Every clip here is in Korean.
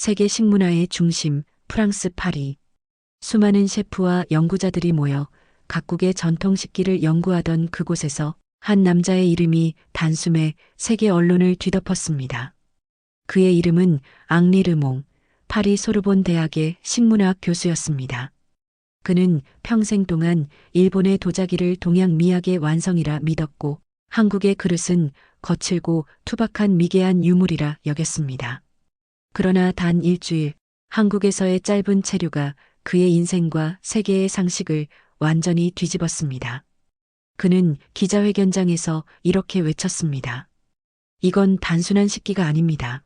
세계 식문화의 중심, 프랑스 파리. 수많은 셰프와 연구자들이 모여 각국의 전통 식기를 연구하던 그곳에서 한 남자의 이름이 단숨에 세계 언론을 뒤덮었습니다. 그의 이름은 앙리 르몽, 파리 소르본 대학의 식문화학 교수였습니다. 그는 평생 동안 일본의 도자기를 동양 미학의 완성이라 믿었고 한국의 그릇은 거칠고 투박한 미개한 유물이라 여겼습니다. 그러나 단 일주일 한국에서의 짧은 체류가 그의 인생과 세계의 상식을 완전히 뒤집었습니다. 그는 기자회견장에서 이렇게 외쳤습니다. 이건 단순한 식기가 아닙니다.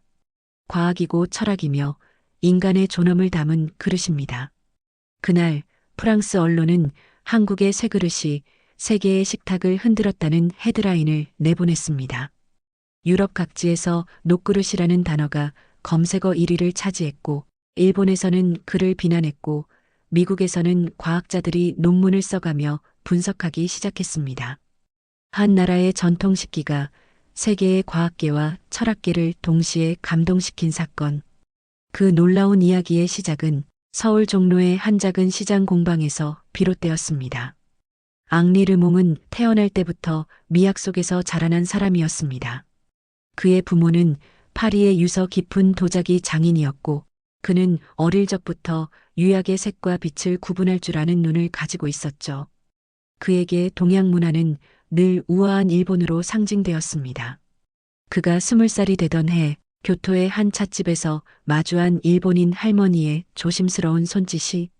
과학이고 철학이며 인간의 존엄을 담은 그릇입니다. 그날 프랑스 언론은 한국의 쇠그릇이 세계의 식탁을 흔들었다는 헤드라인을 내보냈습니다. 유럽 각지에서 녹그릇이라는 단어가 검색어 1위를 차지했고 일본에서는 그를 비난했고 미국에서는 과학자들이 논문을 써가며 분석하기 시작했습니다. 한 나라의 전통 식기가 세계의 과학계와 철학계를 동시에 감동시킨 사건. 그 놀라운 이야기의 시작은 서울 종로의 한 작은 시장 공방에서 비롯되었습니다. 앙리 르몽은 태어날 때부터 미학 속에서 자라난 사람이었습니다. 그의 부모는 파리의 유서 깊은 도자기 장인이었고 그는 어릴 적부터 유약의 색과 빛을 구분할 줄 아는 눈을 가지고 있었죠. 그에게 동양 문화는 늘 우아한 일본으로 상징되었습니다. 그가 20살이 되던 해 교토의 한 찻집에서 마주한 일본인 할머니의 조심스러운 손짓이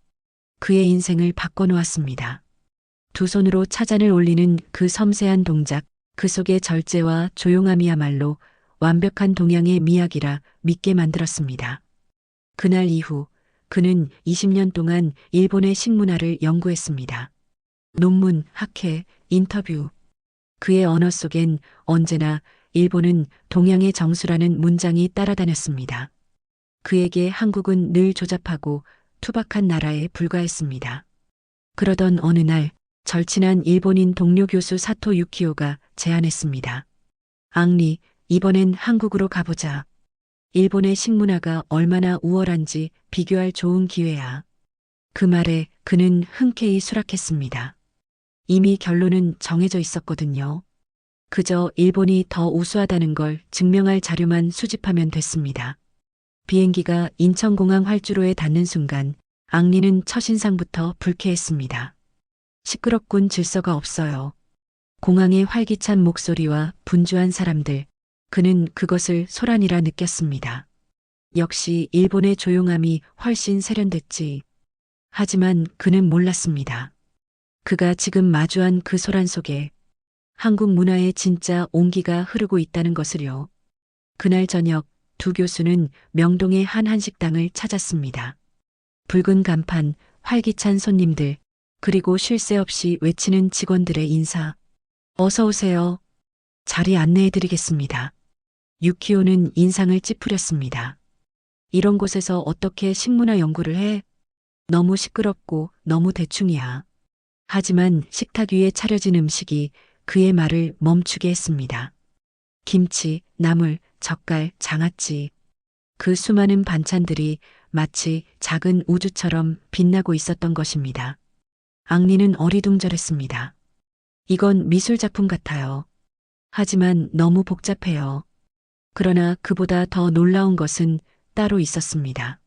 그의 인생을 바꿔놓았습니다. 두 손으로 차잔을 올리는 그 섬세한 동작, 그 속의 절제와 조용함이야말로 완벽한 동양의 미학이라 믿게 만들었습니다. 그날 이후 그는 20년 동안 일본의 식문화를 연구했습니다. 논문, 학회, 인터뷰. 그의 언어 속엔 언제나 일본은 동양의 정수라는 문장이 따라다녔습니다. 그에게 한국은 늘 조잡하고 투박한 나라에 불과했습니다. 그러던 어느 날 절친한 일본인 동료 교수 사토 유키오가 제안했습니다. 앙리, 이번엔 한국으로 가보자. 일본의 식문화가 얼마나 우월한지 비교할 좋은 기회야. 그 말에 그는 흔쾌히 수락했습니다. 이미 결론은 정해져 있었거든요. 그저 일본이 더 우수하다는 걸 증명할 자료만 수집하면 됐습니다. 비행기가 인천공항 활주로에 닿는 순간 앙리는 첫인상부터 불쾌했습니다. 시끄럽군 질서가 없어요. 공항의 활기찬 목소리와 분주한 사람들, 그는 그것을 소란이라 느꼈습니다. 역시 일본의 조용함이 훨씬 세련됐지. 하지만 그는 몰랐습니다. 그가 지금 마주한 그 소란 속에 한국 문화의 진짜 온기가 흐르고 있다는 것을요. 그날 저녁 두 교수는 명동의 한 한식당을 찾았습니다. 붉은 간판, 활기찬 손님들, 그리고 쉴 새 없이 외치는 직원들의 인사. 어서 오세요. 자리 안내해드리겠습니다. 유키오는 인상을 찌푸렸습니다. 이런 곳에서 어떻게 식문화 연구를 해? 너무 시끄럽고 너무 대충이야. 하지만 식탁 위에 차려진 음식이 그의 말을 멈추게 했습니다. 김치, 나물, 젓갈, 장아찌. 그 수많은 반찬들이 마치 작은 우주처럼 빛나고 있었던 것입니다. 앙리는 어리둥절했습니다. 이건 미술작품 같아요. 하지만 너무 복잡해요. 그러나 그보다 더 놀라운 것은 따로 있었습니다.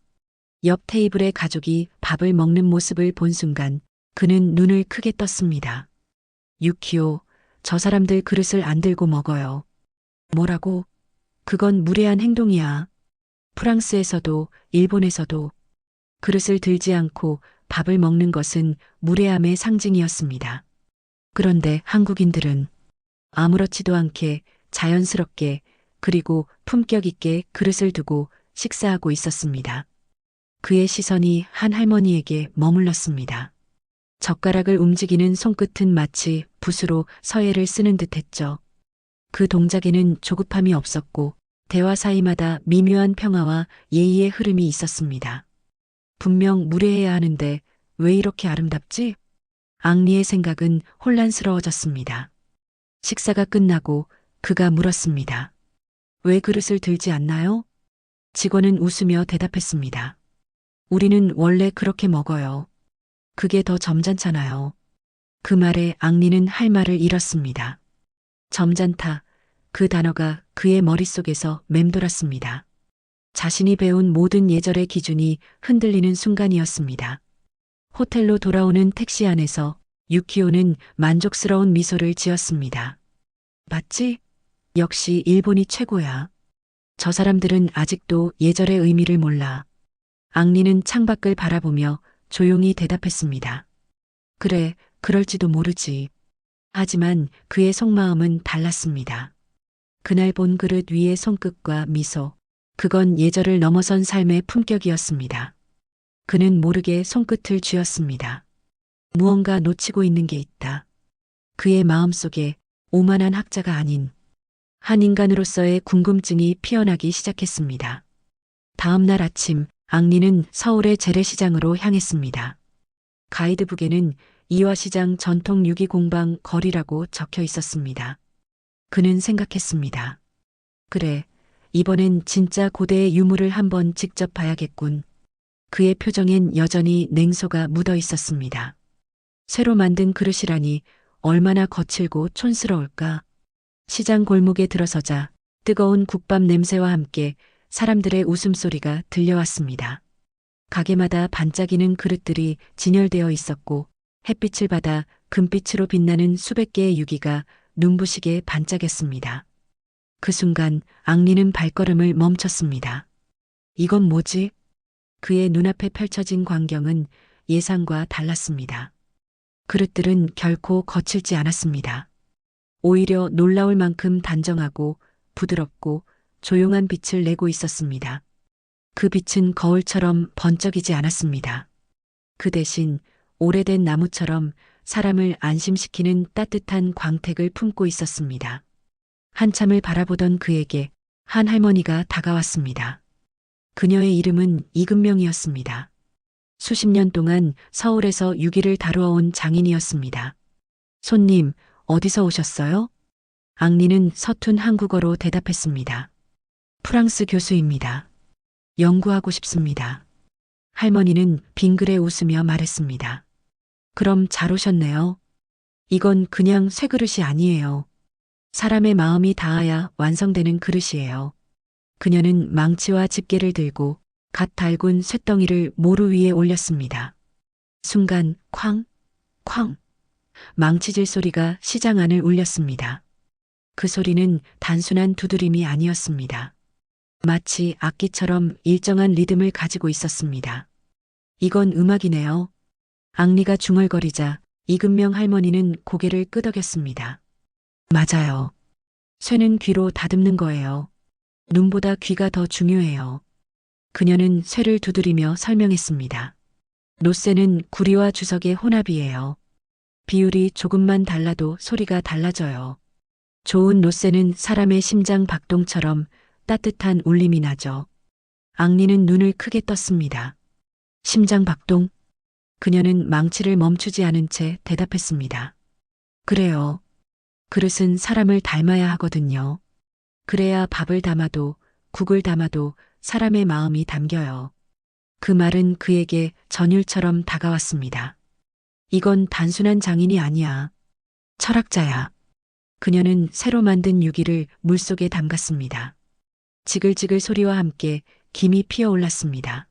옆 테이블의 가족이 밥을 먹는 모습을 본 순간 그는 눈을 크게 떴습니다. 유키오, 저 사람들 그릇을 안 들고 먹어요. 뭐라고? 그건 무례한 행동이야. 프랑스에서도 일본에서도 그릇을 들지 않고 밥을 먹는 것은 무례함의 상징이었습니다. 그런데 한국인들은 아무렇지도 않게 자연스럽게 그리고 품격 있게 그릇을 두고 식사하고 있었습니다. 그의 시선이 한 할머니에게 머물렀습니다. 젓가락을 움직이는 손끝은 마치 붓으로 서예를 쓰는 듯했죠. 그 동작에는 조급함이 없었고 대화 사이마다 미묘한 평화와 예의의 흐름이 있었습니다. 분명 무례해야 하는데 왜 이렇게 아름답지? 앙리의 생각은 혼란스러워졌습니다. 식사가 끝나고 그가 물었습니다. 왜 그릇을 들지 않나요? 직원은 웃으며 대답했습니다. 우리는 원래 그렇게 먹어요. 그게 더 점잖잖아요. 그 말에 앙리는 할 말을 잃었습니다. 점잖다. 그 단어가 그의 머릿속에서 맴돌았습니다. 자신이 배운 모든 예절의 기준이 흔들리는 순간이었습니다. 호텔로 돌아오는 택시 안에서 유키오는 만족스러운 미소를 지었습니다. 맞지? 역시 일본이 최고야. 저 사람들은 아직도 예절의 의미를 몰라. 앙리는 창밖을 바라보며 조용히 대답했습니다. 그래, 그럴지도 모르지. 하지만 그의 속마음은 달랐습니다. 그날 본 그릇 위의 손끝과 미소, 그건 예절을 넘어선 삶의 품격이었습니다. 그는 모르게 손끝을 쥐었습니다. 무언가 놓치고 있는 게 있다. 그의 마음속에 오만한 학자가 아닌 한 인간으로서의 궁금증이 피어나기 시작했습니다. 다음 날 아침, 앙리는 서울의 재래시장으로 향했습니다. 가이드북에는 이화시장 전통 유기공방 거리라고 적혀 있었습니다. 그는 생각했습니다. 그래, 이번엔 진짜 고대의 유물을 한번 직접 봐야겠군. 그의 표정엔 여전히 냉소가 묻어 있었습니다. 새로 만든 그릇이라니 얼마나 거칠고 촌스러울까. 시장 골목에 들어서자 뜨거운 국밥 냄새와 함께 사람들의 웃음소리가 들려왔습니다. 가게마다 반짝이는 그릇들이 진열되어 있었고 햇빛을 받아 금빛으로 빛나는 수백 개의 유기가 눈부시게 반짝였습니다. 그 순간 앙리는 발걸음을 멈췄습니다. 이건 뭐지? 그의 눈앞에 펼쳐진 광경은 예상과 달랐습니다. 그릇들은 결코 거칠지 않았습니다. 오히려 놀라울 만큼 단정하고 부드럽고 조용한 빛을 내고 있었습니다. 그 빛은 거울처럼 번쩍이지 않았습니다. 그 대신 오래된 나무처럼 사람을 안심시키는 따뜻한 광택을 품고 있었습니다. 한참을 바라보던 그에게 한 할머니가 다가왔습니다. 그녀의 이름은 이금명이었습니다. 수십 년 동안 서울에서 유기를 다루어온 장인이었습니다. 손님, 어디서 오셨어요? 앙리는 서툰 한국어로 대답했습니다. 프랑스 교수입니다. 연구하고 싶습니다. 할머니는 빙그레 웃으며 말했습니다. 그럼 잘 오셨네요. 이건 그냥 쇠그릇이 아니에요. 사람의 마음이 닿아야 완성되는 그릇이에요. 그녀는 망치와 집게를 들고 갓 달군 쇳덩이를 모루 위에 올렸습니다. 순간 쾅, 쾅, 망치질 소리가 시장 안을 울렸습니다. 그 소리는 단순한 두드림이 아니었습니다. 마치 악기처럼 일정한 리듬을 가지고 있었습니다. 이건 음악이네요. 앙리가 중얼거리자 이금명 할머니는 고개를 끄덕였습니다. 맞아요. 쇠는 귀로 다듬는 거예요. 눈보다 귀가 더 중요해요. 그녀는 쇠를 두드리며 설명했습니다. 노쇠는 구리와 주석의 혼합이에요. 비율이 조금만 달라도 소리가 달라져요. 좋은 노쇠는 사람의 심장 박동처럼 따뜻한 울림이 나죠. 앙리는 눈을 크게 떴습니다. 심장 박동? 그녀는 망치를 멈추지 않은 채 대답했습니다. 그래요. 그릇은 사람을 닮아야 하거든요. 그래야 밥을 담아도 국을 담아도 사람의 마음이 담겨요. 그 말은 그에게 전율처럼 다가왔습니다. 이건 단순한 장인이 아니야. 철학자야. 그녀는 새로 만든 유기를 물속에 담갔습니다. 지글지글 소리와 함께 김이 피어올랐습니다.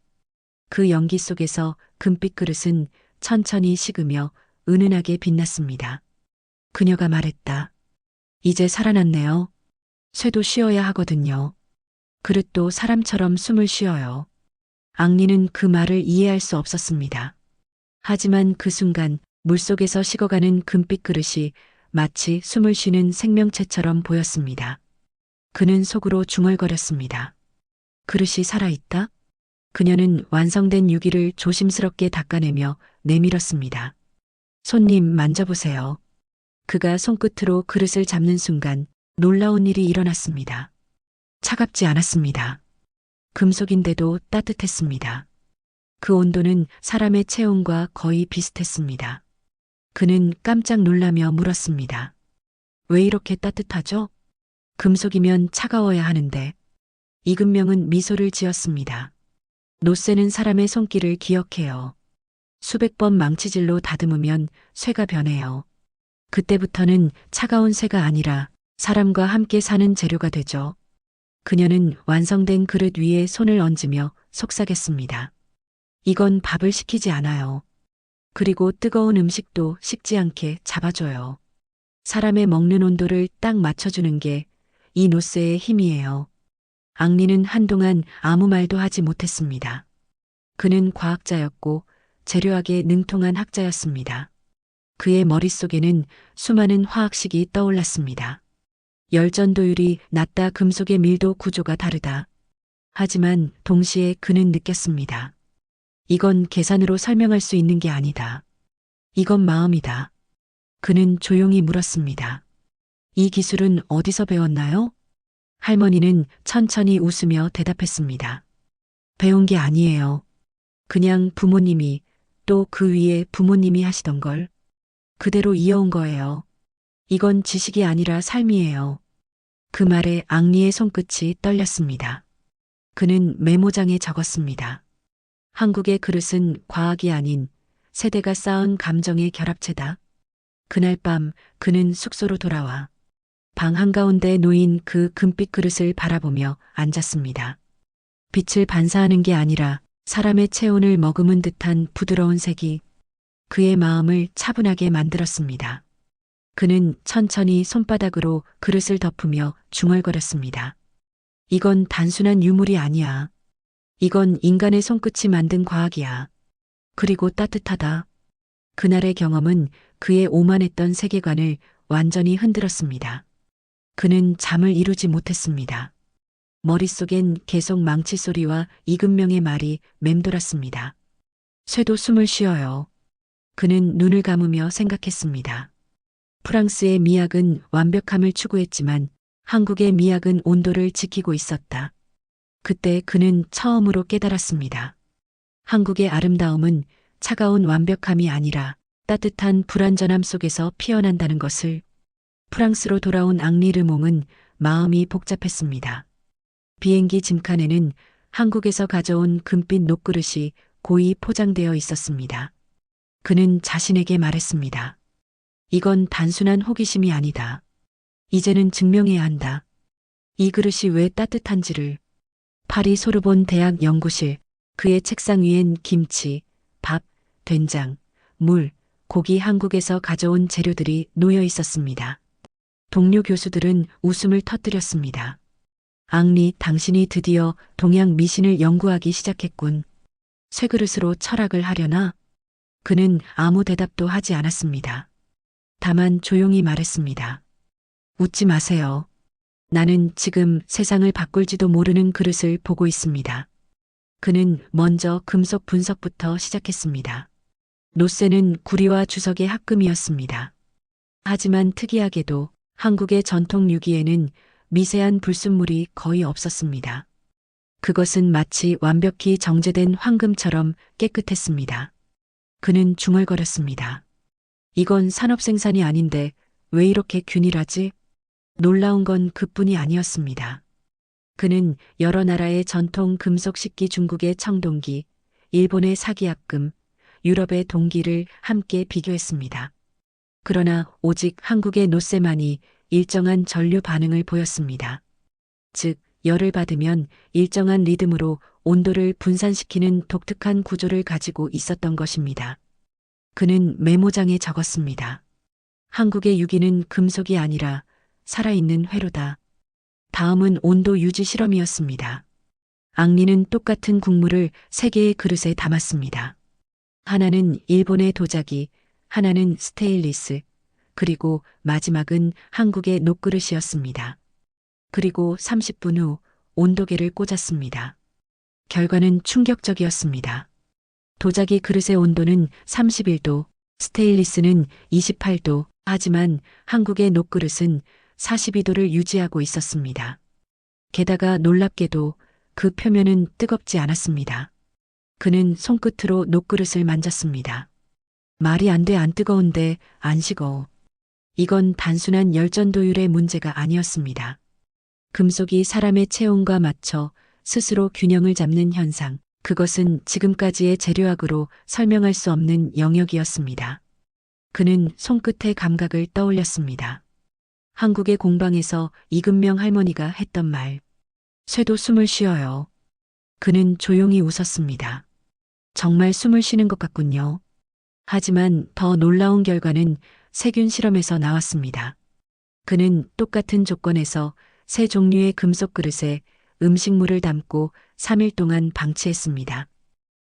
그 연기 속에서 금빛 그릇은 천천히 식으며 은은하게 빛났습니다. 그녀가 말했다. 이제 살아났네요. 쇠도 쉬어야 하거든요. 그릇도 사람처럼 숨을 쉬어요. 앙리는 그 말을 이해할 수 없었습니다. 하지만 그 순간 물속에서 식어가는 금빛 그릇이 마치 숨을 쉬는 생명체처럼 보였습니다. 그는 속으로 중얼거렸습니다. 그릇이 살아있다? 그녀는 완성된 유기를 조심스럽게 닦아내며 내밀었습니다. 손님 만져보세요. 그가 손끝으로 그릇을 잡는 순간 놀라운 일이 일어났습니다. 차갑지 않았습니다. 금속인데도 따뜻했습니다. 그 온도는 사람의 체온과 거의 비슷했습니다. 그는 깜짝 놀라며 물었습니다. 왜 이렇게 따뜻하죠? 금속이면 차가워야 하는데. 이금명은 미소를 지었습니다. 노쇠는 사람의 손길을 기억해요. 수백 번 망치질로 다듬으면 쇠가 변해요. 그때부터는 차가운 쇠가 아니라 사람과 함께 사는 재료가 되죠. 그녀는 완성된 그릇 위에 손을 얹으며 속삭였습니다. 이건 밥을 식히지 않아요. 그리고 뜨거운 음식도 식지 않게 잡아줘요. 사람의 먹는 온도를 딱 맞춰주는 게 이 노쇠의 힘이에요. 앙리는 한동안 아무 말도 하지 못했습니다. 그는 과학자였고 재료학에 능통한 학자였습니다. 그의 머릿속에는 수많은 화학식이 떠올랐습니다. 열전도율이 낮다, 금속의 밀도 구조가 다르다. 하지만 동시에 그는 느꼈습니다. 이건 계산으로 설명할 수 있는 게 아니다. 이건 마음이다. 그는 조용히 물었습니다. 이 기술은 어디서 배웠나요? 할머니는 천천히 웃으며 대답했습니다. 배운 게 아니에요. 그냥 부모님이 또 그 위에 부모님이 하시던 걸 그대로 이어온 거예요. 이건 지식이 아니라 삶이에요. 그 말에 앙리의 손끝이 떨렸습니다. 그는 메모장에 적었습니다. 한국의 그릇은 과학이 아닌 세대가 쌓은 감정의 결합체다. 그날 밤 그는 숙소로 돌아와 방 한가운데 놓인 그 금빛 그릇을 바라보며 앉았습니다. 빛을 반사하는 게 아니라 사람의 체온을 머금은 듯한 부드러운 색이 그의 마음을 차분하게 만들었습니다. 그는 천천히 손바닥으로 그릇을 덮으며 중얼거렸습니다. 이건 단순한 유물이 아니야. 이건 인간의 손끝이 만든 과학이야. 그리고 따뜻하다. 그날의 경험은 그의 오만했던 세계관을 완전히 흔들었습니다. 그는 잠을 이루지 못했습니다. 머릿속엔 계속 망치 소리와 이금명의 말이 맴돌았습니다. 쇠도 숨을 쉬어요. 그는 눈을 감으며 생각했습니다. 프랑스의 미학은 완벽함을 추구했지만 한국의 미학은 온도를 지키고 있었다. 그때 그는 처음으로 깨달았습니다. 한국의 아름다움은 차가운 완벽함이 아니라 따뜻한 불완전함 속에서 피어난다는 것을. 프랑스로 돌아온 앙리 르몽은 마음이 복잡했습니다. 비행기 짐칸에는 한국에서 가져온 금빛 녹그릇이 고이 포장되어 있었습니다. 그는 자신에게 말했습니다. 이건 단순한 호기심이 아니다. 이제는 증명해야 한다. 이 그릇이 왜 따뜻한지를. 파리 소르본 대학 연구실, 그의 책상 위엔 김치, 밥, 된장, 물, 고기, 한국에서 가져온 재료들이 놓여 있었습니다. 동료 교수들은 웃음을 터뜨렸습니다. 앙리, 당신이 드디어 동양 미신을 연구하기 시작했군. 쇠그릇으로 철학을 하려나? 그는 아무 대답도 하지 않았습니다. 다만 조용히 말했습니다. 웃지 마세요. 나는 지금 세상을 바꿀지도 모르는 그릇을 보고 있습니다. 그는 먼저 금속 분석부터 시작했습니다. 노쇠는 구리와 주석의 합금이었습니다. 하지만 특이하게도 한국의 전통 유기에는 미세한 불순물이 거의 없었습니다. 그것은 마치 완벽히 정제된 황금처럼 깨끗했습니다. 그는 중얼거렸습니다. 이건 산업 생산이 아닌데 왜 이렇게 균일하지? 놀라운 건 그뿐이 아니었습니다. 그는 여러 나라의 전통 금속 식기, 중국의 청동기, 일본의 사기압금, 유럽의 동기를 함께 비교했습니다. 그러나 오직 한국의 노쇠만이 일정한 전류 반응을 보였습니다. 즉, 열을 받으면 일정한 리듬으로 온도를 분산시키는 독특한 구조를 가지고 있었던 것입니다. 그는 메모장에 적었습니다. 한국의 유기는 금속이 아니라 살아있는 회로다. 다음은 온도 유지 실험이었습니다. 앙리는 똑같은 국물을 3개의 그릇에 담았습니다. 하나는 일본의 도자기, 하나는 스테인리스, 그리고 마지막은 한국의 녹그릇이었습니다. 그리고 30분 후 온도계를 꽂았습니다. 결과는 충격적이었습니다. 도자기 그릇의 온도는 31도, 스테인리스는 28도, 하지만 한국의 녹그릇은 42도를 유지하고 있었습니다. 게다가 놀랍게도 그 표면은 뜨겁지 않았습니다. 그는 손끝으로 녹그릇을 만졌습니다. 말이 안 돼, 안 뜨거운데 안 식어. 이건 단순한 열전도율의 문제가 아니었습니다. 금속이 사람의 체온과 맞춰 스스로 균형을 잡는 현상. 그것은 지금까지의 재료학으로 설명할 수 없는 영역이었습니다. 그는 손끝의 감각을 떠올렸습니다. 한국의 공방에서 이금명 할머니가 했던 말. 쇠도 숨을 쉬어요. 그는 조용히 웃었습니다. 정말 숨을 쉬는 것 같군요. 하지만 더 놀라운 결과는 세균 실험에서 나왔습니다. 그는 똑같은 조건에서 세 종류의 금속 그릇에 음식물을 담고 3일 동안 방치했습니다.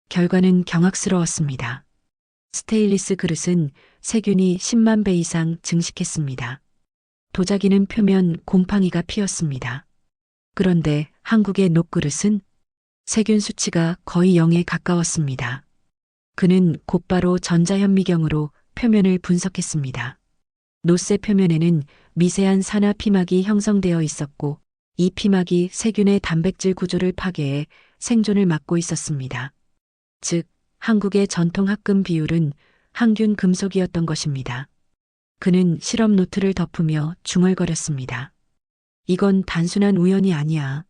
결과는 경악스러웠습니다. 스테인리스 그릇은 세균이 10만 배 이상 증식했습니다. 도자기는 표면 곰팡이가 피었습니다. 그런데 한국의 녹그릇은 세균 수치가 거의 0에 가까웠습니다. 그는 곧바로 전자현미경으로 표면을 분석했습니다. 노쇠 표면에는 미세한 산화 피막이 형성되어 있었고 이 피막이 세균의 단백질 구조를 파괴해 생존을 막고 있었습니다. 즉, 한국의 전통 합금 비율은 항균 금속이었던 것입니다. 그는 실험 노트를 덮으며 중얼거렸습니다. 이건 단순한 우연이 아니야.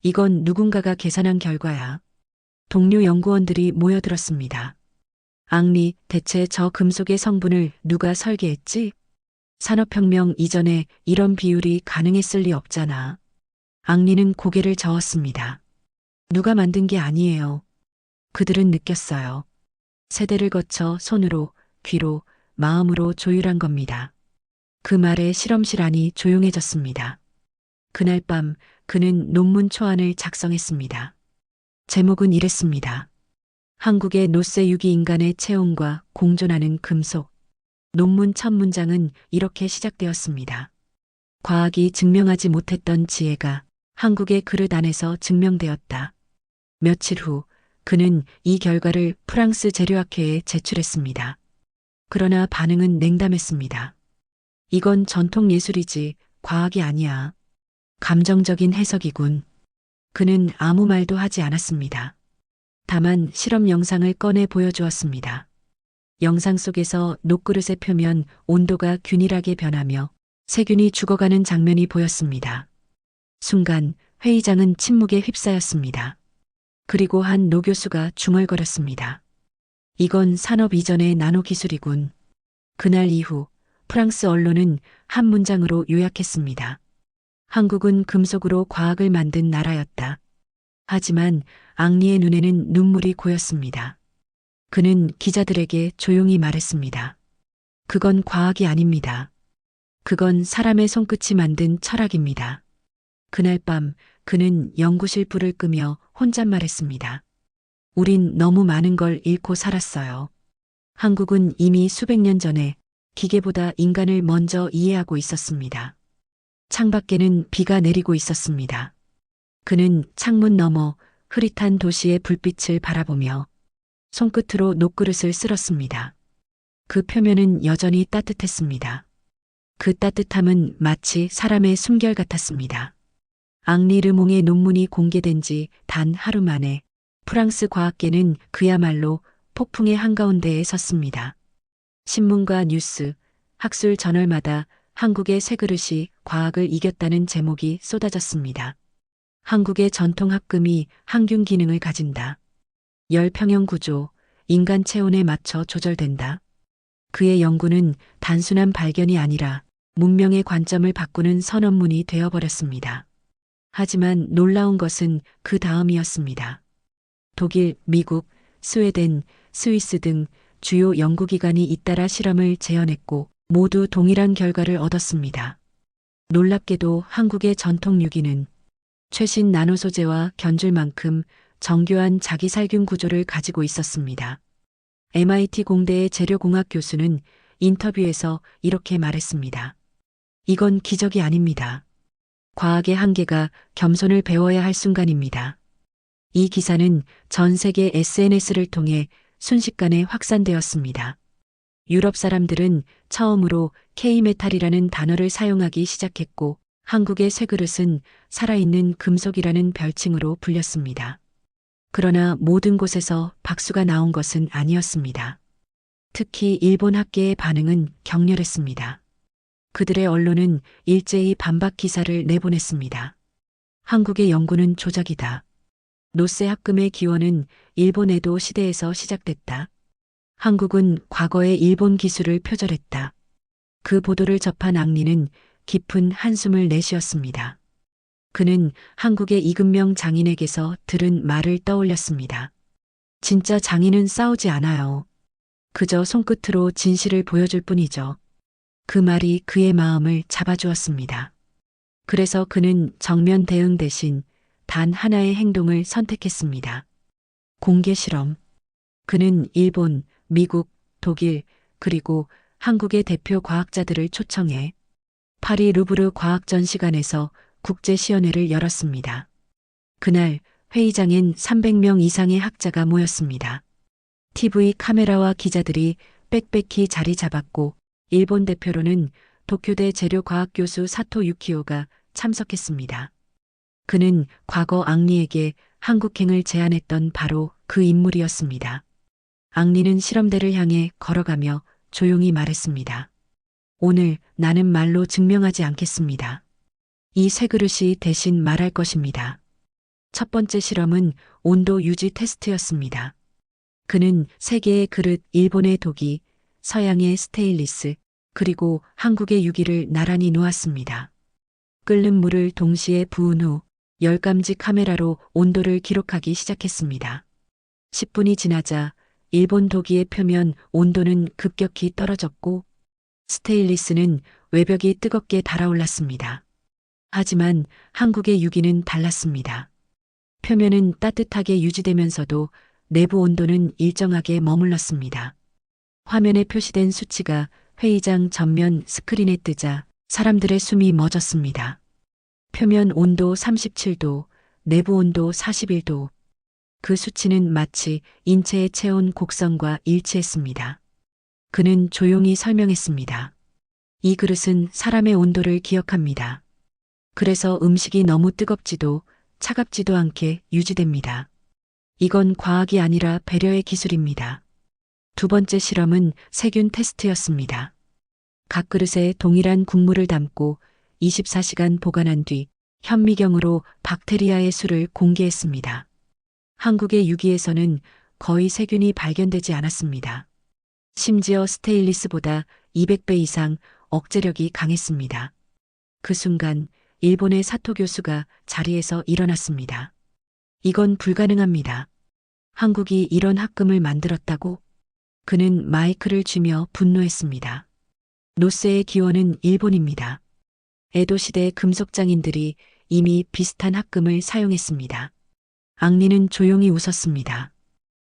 이건 누군가가 계산한 결과야. 동료 연구원들이 모여들었습니다. 앙리, 대체 저 금속의 성분을 누가 설계했지? 산업혁명 이전에 이런 비율이 가능했을 리 없잖아. 앙리는 고개를 저었습니다. 누가 만든 게 아니에요. 그들은 느꼈어요. 세대를 거쳐 손으로, 귀로, 마음으로 조율한 겁니다. 그 말에 실험실 안이 조용해졌습니다. 그날 밤 그는 논문 초안을 작성했습니다. 제목은 이랬습니다. 한국의 노쇠 유기 인간의 체온과 공존하는 금속. 논문 첫 문장은 이렇게 시작되었습니다. 과학이 증명하지 못했던 지혜가 한국의 그릇 안에서 증명되었다. 며칠 후 그는 이 결과를 프랑스 재료학회에 제출했습니다. 그러나 반응은 냉담했습니다. 이건 전통 예술이지 과학이 아니야. 감정적인 해석이군. 그는 아무 말도 하지 않았습니다. 다만 실험 영상을 꺼내 보여주었습니다. 영상 속에서 녹그릇의 표면 온도가 균일하게 변하며 세균이 죽어가는 장면이 보였습니다. 순간 회의장은 침묵에 휩싸였습니다. 그리고 한 노교수가 중얼거렸습니다. 이건 산업 이전의 나노 기술이군. 그날 이후 프랑스 언론은 한 문장으로 요약했습니다. 한국은 금속으로 과학을 만든 나라였다. 하지만 앙리의 눈에는 눈물이 고였습니다. 그는 기자들에게 조용히 말했습니다. 그건 과학이 아닙니다. 그건 사람의 손끝이 만든 철학입니다. 그날 밤 그는 연구실 불을 끄며 혼잣말했습니다. 우린 너무 많은 걸 잃고 살았어요. 한국은 이미 수백 년 전에 기계보다 인간을 먼저 이해하고 있었습니다. 창밖에는 비가 내리고 있었습니다. 그는 창문 너머 흐릿한 도시의 불빛을 바라보며 손끝으로 녹그릇을 쓸었습니다. 그 표면은 여전히 따뜻했습니다. 그 따뜻함은 마치 사람의 숨결 같았습니다. 앙리 르몽의 논문이 공개된 지 단 하루 만에 프랑스 과학계는 그야말로 폭풍의 한가운데에 섰습니다. 신문과 뉴스, 학술 저널마다 한국의 쇠그릇이 과학을 이겼다는 제목이 쏟아졌습니다. 한국의 전통 합금이 항균 기능을 가진다. 열 평형 구조, 인간 체온에 맞춰 조절된다. 그의 연구는 단순한 발견이 아니라 문명의 관점을 바꾸는 선언문이 되어버렸습니다. 하지만 놀라운 것은 그 다음이었습니다. 독일, 미국, 스웨덴, 스위스 등 주요 연구기관이 잇따라 실험을 재현했고 모두 동일한 결과를 얻었습니다. 놀랍게도 한국의 전통 유기는 최신 나노 소재와 견줄 만큼 정교한 자기살균 구조를 가지고 있었습니다. MIT 공대의 재료공학 교수는 인터뷰에서 이렇게 말했습니다. 이건 기적이 아닙니다. 과학의 한계가 겸손을 배워야 할 순간입니다. 이 기사는 전 세계 SNS를 통해 순식간에 확산되었습니다. 유럽 사람들은 처음으로 K메탈이라는 단어를 사용하기 시작했고 한국의 쇠그릇은 살아있는 금속이라는 별칭으로 불렸습니다. 그러나 모든 곳에서 박수가 나온 것은 아니었습니다. 특히 일본 학계의 반응은 격렬했습니다. 그들의 언론은 일제히 반박 기사를 내보냈습니다. 한국의 연구는 조작이다. 노세 합금의 기원은 일본 에도 시대에서 시작됐다. 한국은 과거의 일본 기술을 표절했다. 그 보도를 접한 앙리는 깊은 한숨을 내쉬었습니다. 그는 한국의 이금명 장인에게서 들은 말을 떠올렸습니다. 진짜 장인은 싸우지 않아요. 그저 손끝으로 진실을 보여줄 뿐이죠. 그 말이 그의 마음을 잡아주었습니다. 그래서 그는 정면 대응 대신 단 하나의 행동을 선택했습니다. 공개 실험. 그는 일본, 미국, 독일, 그리고 한국의 대표 과학자들을 초청해 파리 루브르 과학전시관에서 국제시연회를 열었습니다. 그날 회의장엔 300명 이상의 학자가 모였습니다. TV 카메라와 기자들이 빽빽히 자리 잡았고 일본 대표로는 도쿄대 재료과학 교수 사토 유키오가 참석했습니다. 그는 과거 앙리에게 한국행을 제안했던 바로 그 인물이었습니다. 앙리는 실험대를 향해 걸어가며 조용히 말했습니다. 오늘 나는 말로 증명하지 않겠습니다. 이 쇠 그릇이 대신 말할 것입니다. 첫 번째 실험은 온도 유지 테스트였습니다. 그는 세 개의 그릇, 일본의 독이, 서양의 스테인리스, 그리고 한국의 유기를 나란히 놓았습니다. 끓는 물을 동시에 부은 후 10감지 카메라로 온도를 기록하기 시작했습니다. 10분이 지나자 일본 독이의 표면 온도는 급격히 떨어졌고 스테인리스는 외벽이 뜨겁게 달아올랐습니다. 하지만 한국의 유기는 달랐습니다. 표면은 따뜻하게 유지되면서도 내부 온도는 일정하게 머물렀습니다. 화면에 표시된 수치가 회의장 전면 스크린에 뜨자 사람들의 숨이 멎었습니다. 표면 온도 37도, 내부 온도 41도. 그 수치는 마치 인체의 체온 곡선과 일치했습니다. 그는 조용히 설명했습니다. 이 그릇은 사람의 온도를 기억합니다. 그래서 음식이 너무 뜨겁지도 차갑지도 않게 유지됩니다. 이건 과학이 아니라 배려의 기술입니다. 두 번째 실험은 세균 테스트였습니다. 각 그릇에 동일한 국물을 담고 24시간 보관한 뒤 현미경으로 박테리아의 수를 공개했습니다. 한국의 유기에서는 거의 세균이 발견되지 않았습니다. 심지어 스테인리스보다 200배 이상 억제력이 강했습니다. 그 순간 일본의 사토 교수가 자리에서 일어났습니다. 이건 불가능합니다. 한국이 이런 합금을 만들었다고? 그는 마이크를 쥐며 분노했습니다. 노세의 기원은 일본입니다. 에도 시대 금속장인들이 이미 비슷한 합금을 사용했습니다. 앙리는 조용히 웃었습니다.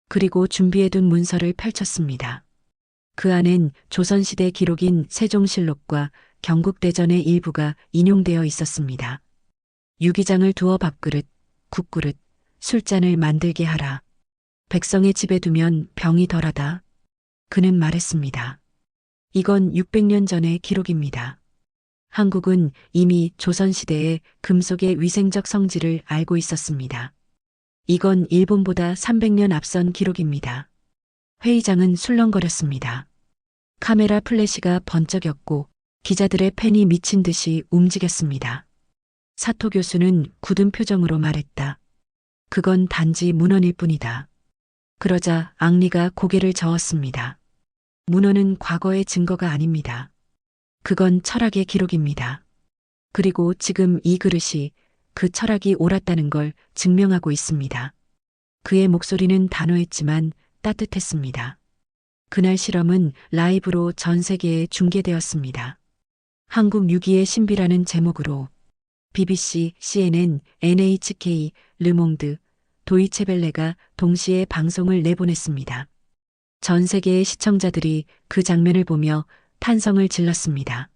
그리고 준비해둔 문서를 펼쳤습니다. 그 안엔 조선시대 기록인 세종실록과 경국대전의 일부가 인용되어 있었습니다. 유기장을 두어 밥그릇, 국그릇, 술잔을 만들게 하라. 백성의 집에 두면 병이 덜하다. 그는 말했습니다. 이건 600년 전의 기록입니다. 한국은 이미 조선시대의 금속의 위생적 성질을 알고 있었습니다. 이건 일본보다 300년 앞선 기록입니다. 회의장은 술렁거렸습니다. 카메라 플래시가 번쩍였고 기자들의 펜이 미친 듯이 움직였습니다. 사토 교수는 굳은 표정으로 말했다. 그건 단지 문헌일 뿐이다. 그러자 앙리가 고개를 저었습니다. 문헌은 과거의 증거가 아닙니다. 그건 철학의 기록입니다. 그리고 지금 이 그릇이 그 철학이 옳았다는 걸 증명하고 있습니다. 그의 목소리는 단호했지만 따뜻했습니다. 그날 실험은 라이브로 전 세계에 중계되었습니다. 한국 유기의 신비라는 제목으로 BBC, CNN, NHK, 르몽드, 도이체벨레가 동시에 방송을 내보냈습니다. 전 세계의 시청자들이 그 장면을 보며 탄성을 질렀습니다.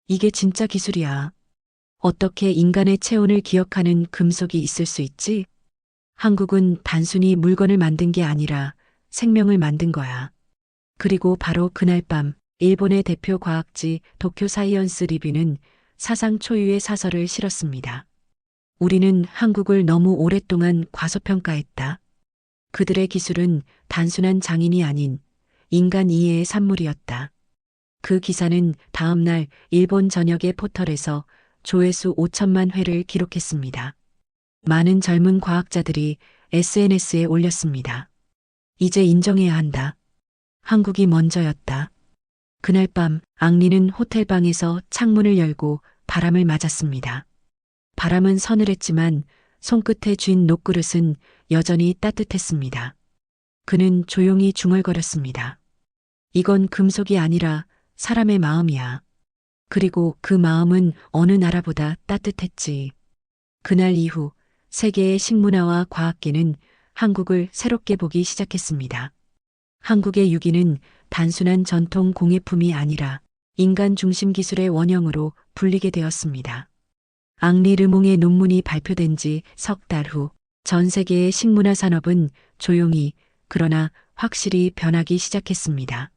이게 진짜 기술이야. 어떻게 인간의 체온을 기억하는 금속이 있을 수 있지? 한국은 단순히 물건을 만든 게 아니라 생명을 만든 거야. 그리고 바로 그날 밤 일본의 대표 과학지 도쿄 사이언스 리뷰는 사상 초유의 사설을 실었습니다. 우리는 한국을 너무 오랫동안 과소평가했다. 그들의 기술은 단순한 장인이 아닌 인간 이해의 산물이었다. 그 기사는 다음 날 일본 전역의 포털에서 조회수 5천만 회를 기록했습니다. 많은 젊은 과학자들이 SNS에 올렸습니다. 이제 인정해야 한다. 한국이 먼저였다. 그날 밤 앙리는 호텔방에서 창문을 열고 바람을 맞았습니다. 바람은 서늘했지만 손끝에 쥔 녹그릇은 여전히 따뜻했습니다. 그는 조용히 중얼거렸습니다. 이건 금속이 아니라 사람의 마음이야. 그리고 그 마음은 어느 나라보다 따뜻했지. 그날 이후 세계의 식문화와 과학계는 한국을 새롭게 보기 시작했습니다. 한국의 유기는 단순한 전통 공예품이 아니라 인간 중심 기술의 원형으로 불리게 되었습니다. 앙리 르몽의 논문이 발표된 지 석 달 후 전 세계의 식문화 산업은 조용히 그러나 확실히 변하기 시작했습니다.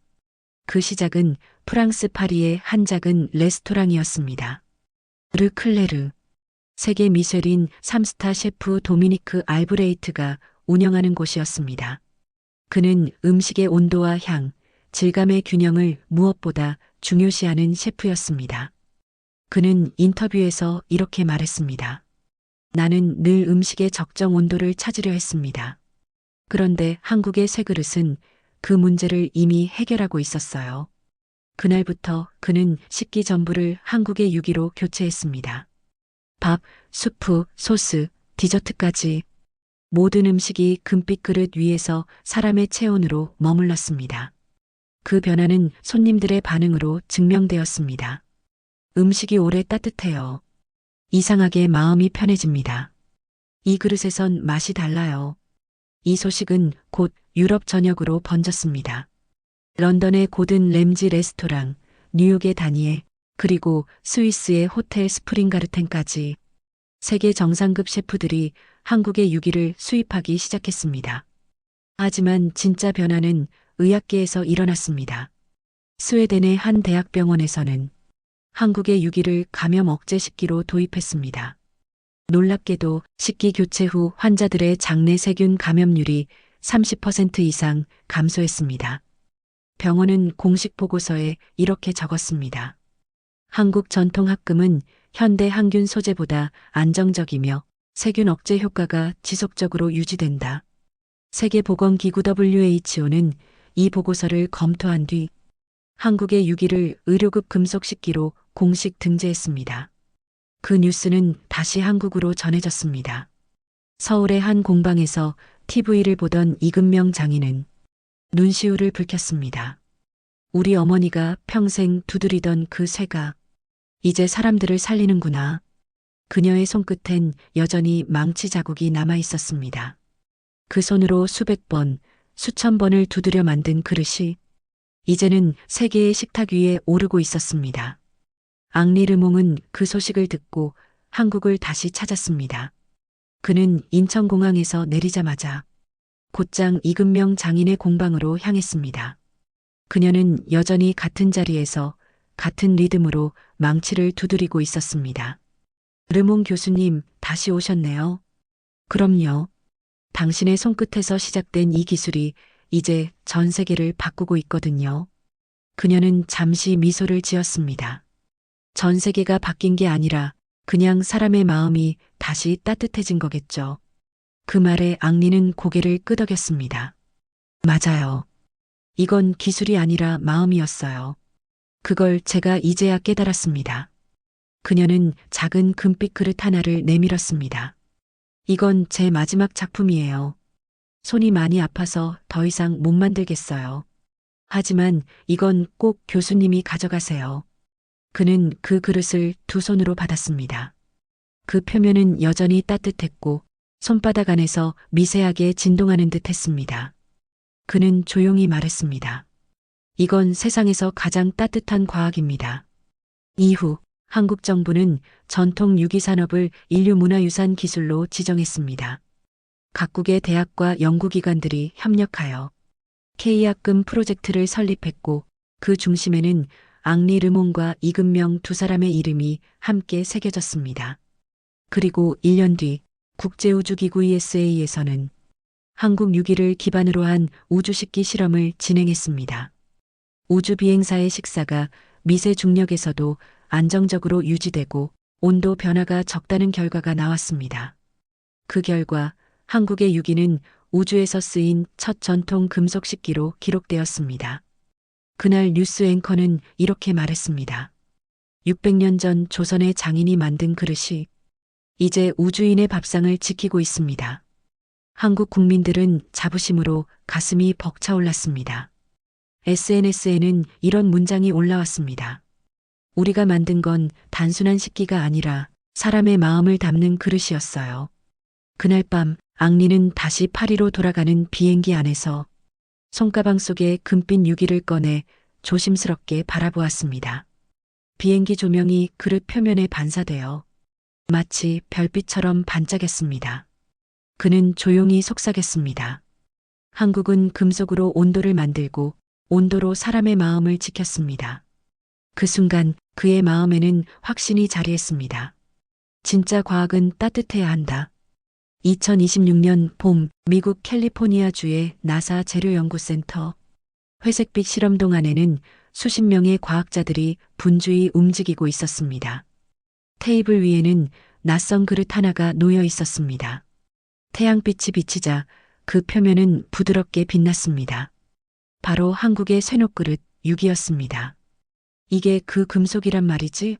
그 시작은 프랑스 파리의 한 작은 레스토랑이었습니다. 르 클레르, 세계 미쉐린 3스타 셰프 도미니크 알브레이트가 운영하는 곳이었습니다. 그는 음식의 온도와 향, 질감의 균형을 무엇보다 중요시하는 셰프였습니다. 그는 인터뷰에서 이렇게 말했습니다. 나는 늘 음식의 적정 온도를 찾으려 했습니다. 그런데 한국의 쇠그릇은 그 문제를 이미 해결하고 있었어요. 그날부터 그는 식기 전부를 한국의 유기로 교체했습니다. 밥, 수프, 소스, 디저트까지 모든 음식이 금빛 그릇 위에서 사람의 체온으로 머물렀습니다. 그 변화는 손님들의 반응으로 증명되었습니다. 음식이 오래 따뜻해요. 이상하게 마음이 편해집니다. 이 그릇에선 맛이 달라요. 이 소식은 곧 유럽 전역으로 번졌습니다. 런던의 고든 램지 레스토랑, 뉴욕의 다니엘, 그리고 스위스의 호텔 스프링가르텐까지 세계 정상급 셰프들이 한국의 유기를 수입하기 시작했습니다. 하지만 진짜 변화는 의학계에서 일어났습니다. 스웨덴의 한 대학병원에서는 한국의 유기를 감염 억제 식기로 도입했습니다. 놀랍게도 식기 교체 후 환자들의 장내 세균 감염률이 30% 이상 감소했습니다. 병원은 공식 보고서에 이렇게 적었습니다. 한국 전통합금은 현대 항균 소재보다 안정적이며 세균 억제 효과가 지속적으로 유지된다. 세계보건기구 WHO는 이 보고서를 검토한 뒤 한국의 유기를 의료급 금속 식기로 공식 등재했습니다. 그 뉴스는 다시 한국으로 전해졌습니다. 서울의 한 공방에서 TV를 보던 이금명 장인은 눈시울을 붉혔습니다. 우리 어머니가 평생 두드리던 그 쇠가 이제 사람들을 살리는구나. 그녀의 손끝엔 여전히 망치 자국이 남아 있었습니다. 그 손으로 수백 번, 수천 번을 두드려 만든 그릇이 이제는 세계의 식탁 위에 오르고 있었습니다. 앙리 르몽은 그 소식을 듣고 한국을 다시 찾았습니다. 그는 인천공항에서 내리자마자 곧장 이금명 장인의 공방으로 향했습니다. 그녀는 여전히 같은 자리에서 같은 리듬으로 망치를 두드리고 있었습니다. 르몽 교수님, 다시 오셨네요. 그럼요. 당신의 손끝에서 시작된 이 기술이 이제 전 세계를 바꾸고 있거든요. 그녀는 잠시 미소를 지었습니다. 전 세계가 바뀐 게 아니라 그냥 사람의 마음이 다시 따뜻해진 거겠죠. 그 말에 앙리는 고개를 끄덕였습니다. 맞아요. 이건 기술이 아니라 마음이었어요. 그걸 제가 이제야 깨달았습니다. 그녀는 작은 금빛 그릇 하나를 내밀었습니다. 이건 제 마지막 작품이에요. 손이 많이 아파서 더 이상 못 만들겠어요. 하지만 이건 꼭 교수님이 가져가세요. 그는 그 그릇을 두 손으로 받았습니다. 그 표면은 여전히 따뜻했고 손바닥 안에서 미세하게 진동하는 듯 했습니다. 그는 조용히 말했습니다. 이건 세상에서 가장 따뜻한 과학입니다. 이후 한국 정부는 전통 유기 산업을 인류문화유산 기술로 지정했습니다. 각국의 대학과 연구기관들이 협력하여 K학금 프로젝트를 설립했고 그 중심에는 앙리 르몽과 이금명 두 사람의 이름이 함께 새겨졌습니다. 그리고 1년 뒤 국제우주기구 ESA에서는 한국 유기를 기반으로 한 우주식기 실험을 진행했습니다. 우주비행사의 식사가 미세 중력에서도 안정적으로 유지되고 온도 변화가 적다는 결과가 나왔습니다. 그 결과 한국의 유기는 우주에서 쓰인 첫 전통 금속 식기로 기록되었습니다. 그날 뉴스 앵커는 이렇게 말했습니다. 600년 전 조선의 장인이 만든 그릇이 이제 우주인의 밥상을 지키고 있습니다. 한국 국민들은 자부심으로 가슴이 벅차올랐습니다. SNS에는 이런 문장이 올라왔습니다. 우리가 만든 건 단순한 식기가 아니라 사람의 마음을 담는 그릇이었어요. 그날 밤 앙리는 다시 파리로 돌아가는 비행기 안에서 손가방 속에 금빛 유기를 꺼내 조심스럽게 바라보았습니다. 비행기 조명이 그릇 표면에 반사되어 마치 별빛처럼 반짝였습니다. 그는 조용히 속삭였습니다. 한국은 금속으로 온도를 만들고 온도로 사람의 마음을 지켰습니다. 그 순간 그의 마음에는 확신이 자리했습니다. 진짜 과학은 따뜻해야 한다. 2026년 봄 미국 캘리포니아주의 나사 재료연구센터 회색빛 실험동 안에는 수십 명의 과학자들이 분주히 움직이고 있었습니다. 테이블 위에는 낯선 그릇 하나가 놓여 있었습니다. 태양빛이 비치자 그 표면은 부드럽게 빛났습니다. 바로 한국의 쇠노그릇 6이었습니다. 이게 그 금속이란 말이지?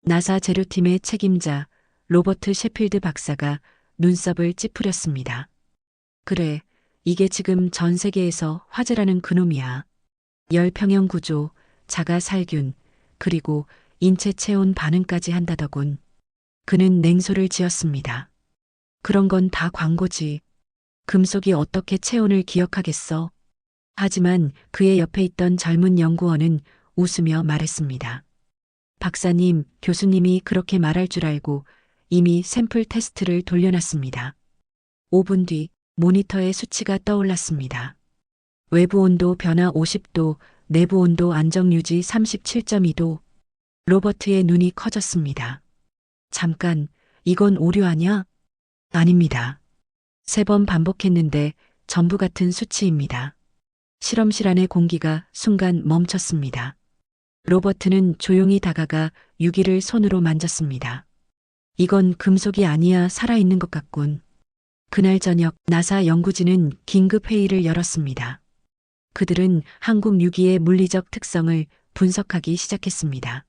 나사 재료팀의 책임자 로버트 셰필드 박사가 눈썹을 찌푸렸습니다. 그래, 이게 지금 전 세계에서 화제라는 그놈이야. 열평형 구조, 자가 살균, 그리고 인체 체온 반응까지 한다더군. 그는 냉소를 지었습니다. 그런 건 다 광고지. 금속이 어떻게 체온을 기억하겠어? 하지만 그의 옆에 있던 젊은 연구원은 웃으며 말했습니다. 박사님, 교수님이 그렇게 말할 줄 알고 이미 샘플 테스트를 돌려놨습니다. 5분 뒤 모니터에 수치가 떠올랐습니다. 외부 온도 변화 50도, 내부 온도 안정 유지 37.2도. 로버트의 눈이 커졌습니다. 잠깐, 이건 오류 아냐? 아닙니다. 3번 반복했는데 전부 같은 수치입니다. 실험실 안의 공기가 순간 멈췄습니다. 로버트는 조용히 다가가 유기를 손으로 만졌습니다. 이건 금속이 아니야 살아있는 것 같군. 그날 저녁 나사 연구진은 긴급 회의를 열었습니다. 그들은 한국 유기의 물리적 특성을 분석하기 시작했습니다.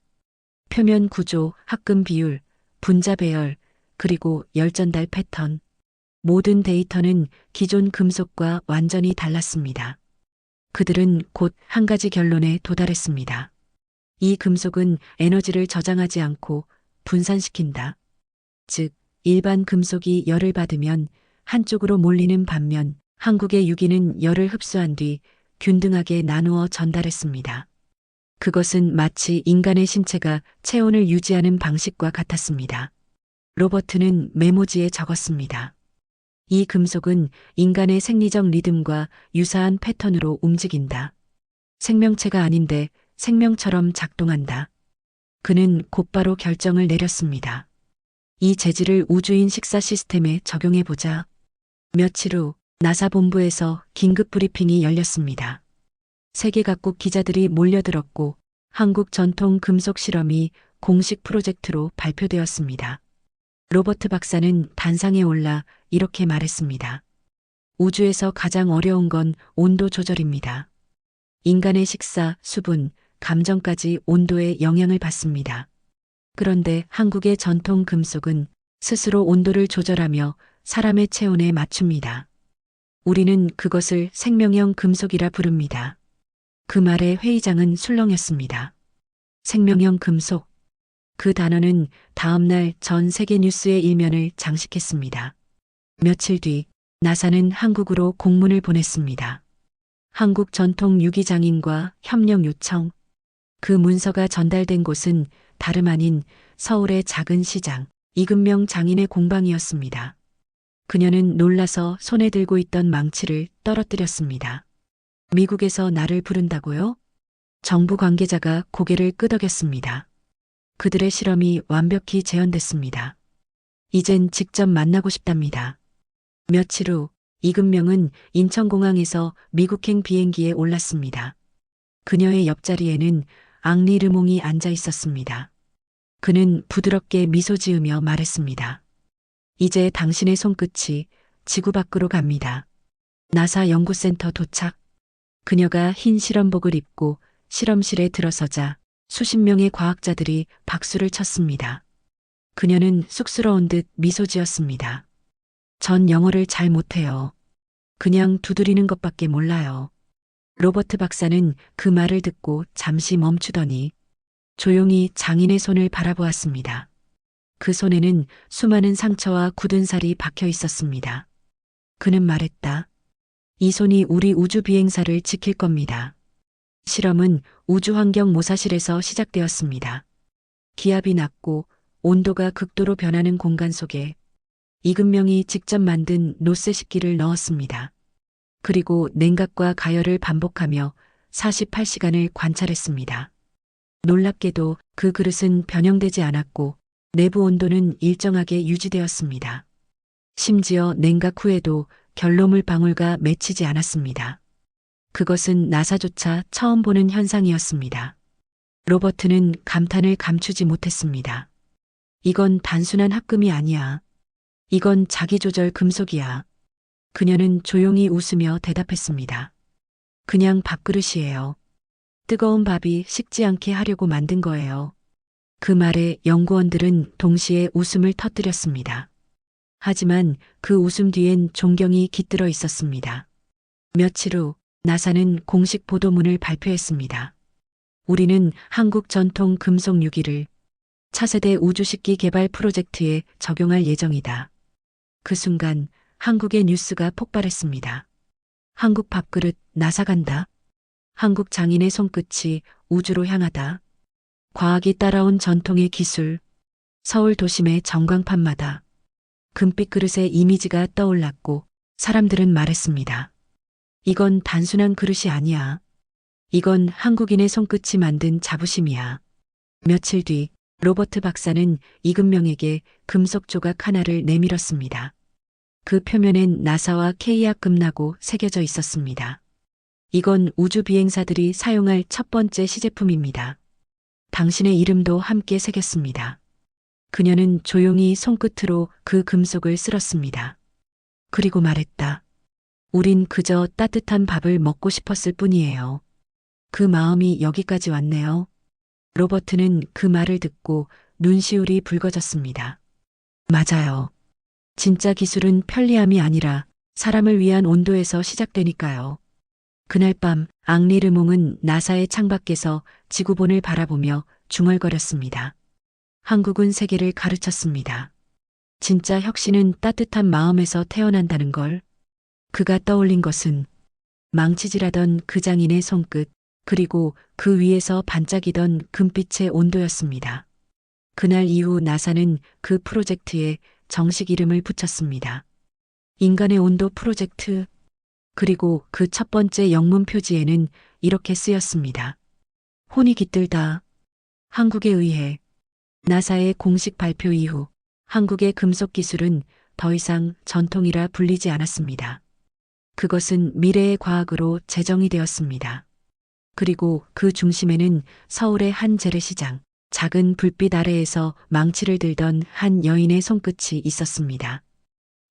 표면 구조, 합금 비율, 분자 배열, 그리고 열전달 패턴. 모든 데이터는 기존 금속과 완전히 달랐습니다. 그들은 곧 한 가지 결론에 도달했습니다. 이 금속은 에너지를 저장하지 않고 분산시킨다. 즉, 일반 금속이 열을 받으면 한쪽으로 몰리는 반면 한국의 유기는 열을 흡수한 뒤 균등하게 나누어 전달했습니다. 그것은 마치 인간의 신체가 체온을 유지하는 방식과 같았습니다. 로버트는 메모지에 적었습니다. 이 금속은 인간의 생리적 리듬과 유사한 패턴으로 움직인다. 생명체가 아닌데 생명처럼 작동한다. 그는 곧바로 결정을 내렸습니다. 이 재질을 우주인 식사 시스템에 적용해보자. 며칠 후 나사 본부에서 긴급 브리핑이 열렸습니다. 세계 각국 기자들이 몰려들었고 한국 전통 금속 실험이 공식 프로젝트로 발표되었습니다. 로버트 박사는 단상에 올라 이렇게 말했습니다. 우주에서 가장 어려운 건 온도 조절입니다. 인간의 식사, 수분, 감정까지 온도에 영향을 받습니다. 그런데 한국의 전통 금속은 스스로 온도를 조절하며 사람의 체온에 맞춥니다. 우리는 그것을 생명형 금속이라 부릅니다. 그 말에 회의장은 술렁였습니다. 생명형 금속. 그 단어는 다음날 전 세계 뉴스의 일면을 장식했습니다. 며칠 뒤 나사는 한국으로 공문을 보냈습니다. 한국 전통 유기장인과 협력 요청. 그 문서가 전달된 곳은 다름 아닌 서울의 작은 시장, 이금명 장인의 공방이었습니다. 그녀는 놀라서 손에 들고 있던 망치를 떨어뜨렸습니다. 미국에서 나를 부른다고요? 정부 관계자가 고개를 끄덕였습니다. 그들의 실험이 완벽히 재현됐습니다. 이젠 직접 만나고 싶답니다. 며칠 후 이금명은 인천공항에서 미국행 비행기에 올랐습니다. 그녀의 옆자리에는 앙리 르몽이 앉아 있었습니다. 그는 부드럽게 미소 지으며 말했습니다. 이제 당신의 손끝이 지구 밖으로 갑니다. 나사 연구센터 도착. 그녀가 흰 실험복을 입고 실험실에 들어서자 수십 명의 과학자들이 박수를 쳤습니다. 그녀는 쑥스러운 듯 미소 지었습니다. 전 영어를 잘 못해요. 그냥 두드리는 것밖에 몰라요. 로버트 박사는 그 말을 듣고 잠시 멈추더니 조용히 장인의 손을 바라보았습니다. 그 손에는 수많은 상처와 굳은 살이 박혀 있었습니다. 그는 말했다. 이 손이 우리 우주 비행사를 지킬 겁니다. 실험은 우주환경모사실에서 시작되었습니다. 기압이 낮고 온도가 극도로 변하는 공간 속에 이근명이 직접 만든 노쇠식기를 넣었습니다. 그리고 냉각과 가열을 반복하며 48시간을 관찰했습니다. 놀랍게도 그 그릇은 변형되지 않았고 내부 온도는 일정하게 유지되었습니다. 심지어 냉각 후에도 결로물 방울과 맺히지 않았습니다. 그것은 나사조차 처음 보는 현상이었습니다. 로버트는 감탄을 감추지 못했습니다. 이건 단순한 합금이 아니야. 이건 자기조절 금속이야. 그녀는 조용히 웃으며 대답했습니다. 그냥 밥그릇이에요. 뜨거운 밥이 식지 않게 하려고 만든 거예요. 그 말에 연구원들은 동시에 웃음을 터뜨렸습니다. 하지만 그 웃음 뒤엔 존경이 깃들어 있었습니다. 며칠 후 나사는 공식 보도문을 발표했습니다. 우리는 한국 전통 금속 유기를 차세대 우주식기 개발 프로젝트에 적용할 예정이다. 그 순간 한국의 뉴스가 폭발했습니다. 한국 밥그릇 나사 간다. 한국 장인의 손끝이 우주로 향하다. 과학이 따라온 전통의 기술. 서울 도심의 전광판마다 금빛 그릇의 이미지가 떠올랐고 사람들은 말했습니다. 이건 단순한 그릇이 아니야. 이건 한국인의 손끝이 만든 자부심이야. 며칠 뒤 로버트 박사는 이근명에게 금속 조각 하나를 내밀었습니다. 그 표면엔 나사와 K약 금나고 새겨져 있었습니다. 이건 우주 비행사들이 사용할 첫 번째 시제품입니다. 당신의 이름도 함께 새겼습니다. 그녀는 조용히 손끝으로 그 금속을 쓸었습니다. 그리고 말했다. 우린 그저 따뜻한 밥을 먹고 싶었을 뿐이에요. 그 마음이 여기까지 왔네요. 로버트는 그 말을 듣고 눈시울이 붉어졌습니다. 맞아요. 진짜 기술은 편리함이 아니라 사람을 위한 온도에서 시작되니까요. 그날 밤 앙리 르몽은 나사의 창밖에서 지구본을 바라보며 중얼거렸습니다. 한국은 세계를 가르쳤습니다. 진짜 혁신은 따뜻한 마음에서 태어난다는 걸. 그가 떠올린 것은 망치질하던 그 장인의 손끝, 그리고 그 위에서 반짝이던 금빛의 온도였습니다. 그날 이후 나사는 그 프로젝트에 정식 이름을 붙였습니다. 인간의 온도 프로젝트. 그리고 그 첫 번째 영문 표지에는 이렇게 쓰였습니다. 혼이 깃들다. 한국에 의해. 나사의 공식 발표 이후 한국의 금속 기술은 더 이상 전통이라 불리지 않았습니다. 그것은 미래의 과학으로 제정이 되었습니다. 그리고 그 중심에는 서울의 한 재래시장, 작은 불빛 아래에서 망치를 들던 한 여인의 손끝이 있었습니다.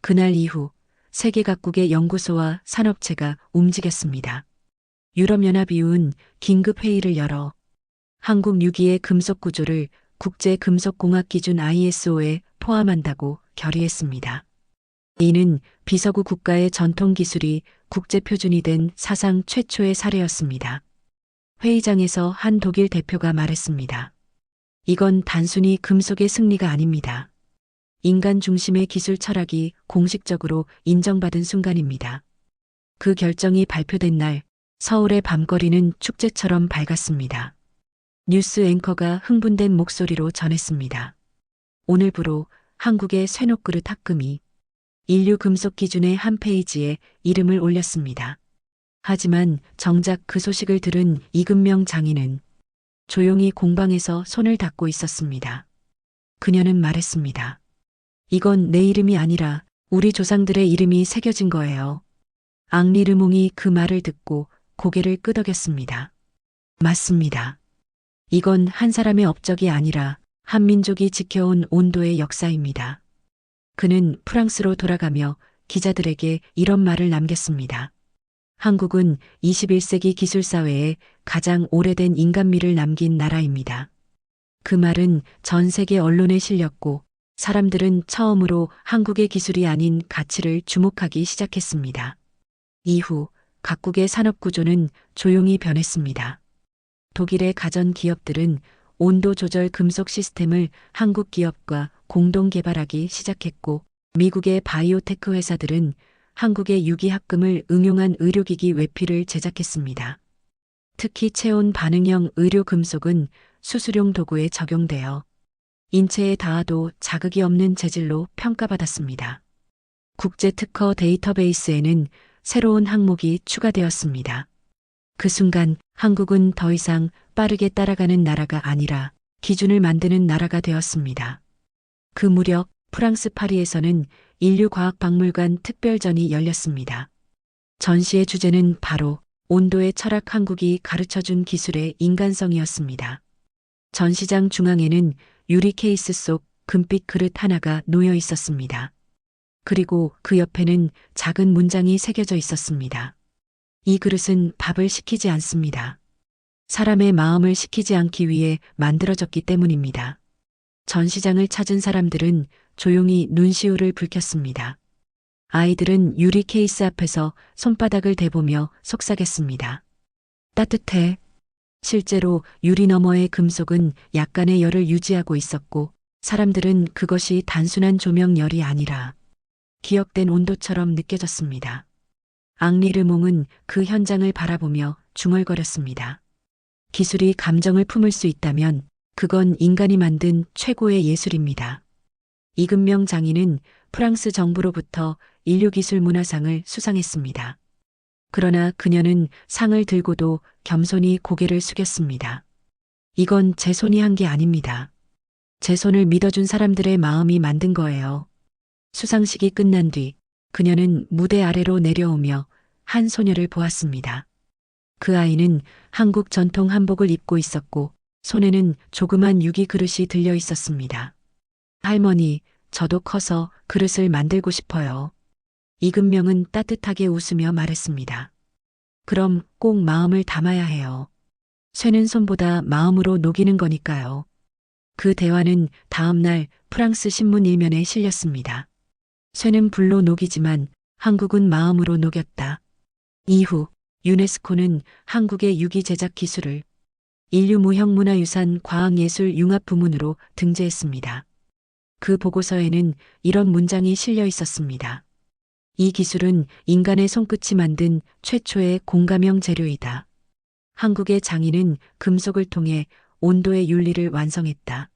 그날 이후 세계 각국의 연구소와 산업체가 움직였습니다. 유럽연합이UN 긴급회의를 열어 한국 유기의 금속 구조를 국제금속공학기준 ISO에 포함한다고 결의했습니다. 이는 비서구 국가의 전통 기술이 국제표준이 된 사상 최초의 사례였습니다. 회의장에서 한 독일 대표가 말했습니다. 이건 단순히 금속의 승리가 아닙니다. 인간 중심의 기술 철학이 공식적으로 인정받은 순간입니다. 그 결정이 발표된 날 서울의 밤거리는 축제처럼 밝았습니다. 뉴스 앵커가 흥분된 목소리로 전했습니다. 오늘부로 한국의 쇠녹그릇 합금이 인류 금속 기준의 한 페이지에 이름을 올렸습니다. 하지만 정작 그 소식을 들은 이근명 장인은 조용히 공방에서 손을 닦고 있었습니다. 그녀는 말했습니다. 이건 내 이름이 아니라 우리 조상들의 이름이 새겨진 거예요. 앙리 르몽이 그 말을 듣고 고개를 끄덕였습니다. 맞습니다. 이건 한 사람의 업적이 아니라 한 민족이 지켜온 온도의 역사입니다. 그는 프랑스로 돌아가며 기자들에게 이런 말을 남겼습니다. 한국은 21세기 기술사회에 가장 오래된 인간미를 남긴 나라입니다. 그 말은 전 세계 언론에 실렸고 사람들은 처음으로 한국의 기술이 아닌 가치를 주목하기 시작했습니다. 이후 각국의 산업 구조는 조용히 변했습니다. 독일의 가전 기업들은 온도 조절 금속 시스템을 한국 기업과 공동 개발하기 시작했고, 미국의 바이오테크 회사들은 한국의 유기합금을 응용한 의료기기 외피를 제작했습니다. 특히 체온 반응형 의료 금속은 수술용 도구에 적용되어 인체에 닿아도 자극이 없는 재질로 평가받았습니다. 국제 특허 데이터베이스에는 새로운 항목이 추가되었습니다. 그 순간 한국은 더 이상 빠르게 따라가는 나라가 아니라 기준을 만드는 나라가 되었습니다. 그 무렵 프랑스 파리에서는 인류과학박물관 특별전이 열렸습니다. 전시의 주제는 바로 온도의 철학, 한국이 가르쳐준 기술의 인간성이었습니다. 전시장 중앙에는 유리 케이스 속 금빛 그릇 하나가 놓여 있었습니다. 그리고 그 옆에는 작은 문장이 새겨져 있었습니다. 이 그릇은 밥을 식히지 않습니다. 사람의 마음을 식히지 않기 위해 만들어졌기 때문입니다. 전시장을 찾은 사람들은 조용히 눈시울을 붉혔습니다. 아이들은 유리 케이스 앞에서 손바닥을 대보며 속삭였습니다. 따뜻해. 실제로 유리 너머의 금속은 약간의 열을 유지하고 있었고, 사람들은 그것이 단순한 조명열이 아니라 기억된 온도처럼 느껴졌습니다. 앙리 르몽은 그 현장을 바라보며 중얼거렸습니다. 기술이 감정을 품을 수 있다면 그건 인간이 만든 최고의 예술입니다. 이금명 장인은 프랑스 정부로부터 인류기술문화상을 수상했습니다. 그러나 그녀는 상을 들고도 겸손히 고개를 숙였습니다. 이건 제 손이 한 게 아닙니다. 제 손을 믿어준 사람들의 마음이 만든 거예요. 수상식이 끝난 뒤 그녀는 무대 아래로 내려오며 한 소녀를 보았습니다. 그 아이는 한국 전통 한복을 입고 있었고 손에는 조그만 유기 그릇이 들려 있었습니다. 할머니, 저도 커서 그릇을 만들고 싶어요. 이금명은 따뜻하게 웃으며 말했습니다. 그럼 꼭 마음을 담아야 해요. 쇠는 손보다 마음으로 녹이는 거니까요. 그 대화는 다음 날 프랑스 신문 일면에 실렸습니다. 쇠는 불로 녹이지만 한국은 마음으로 녹였다. 이후 유네스코는 한국의 유기 제작 기술을 인류 무형문화유산 과학예술 융합 부문으로 등재했습니다. 그 보고서에는 이런 문장이 실려 있었습니다. 이 기술은 인간의 손끝이 만든 최초의 공감형 재료이다. 한국의 장인은 금속을 통해 온도의 윤리를 완성했다.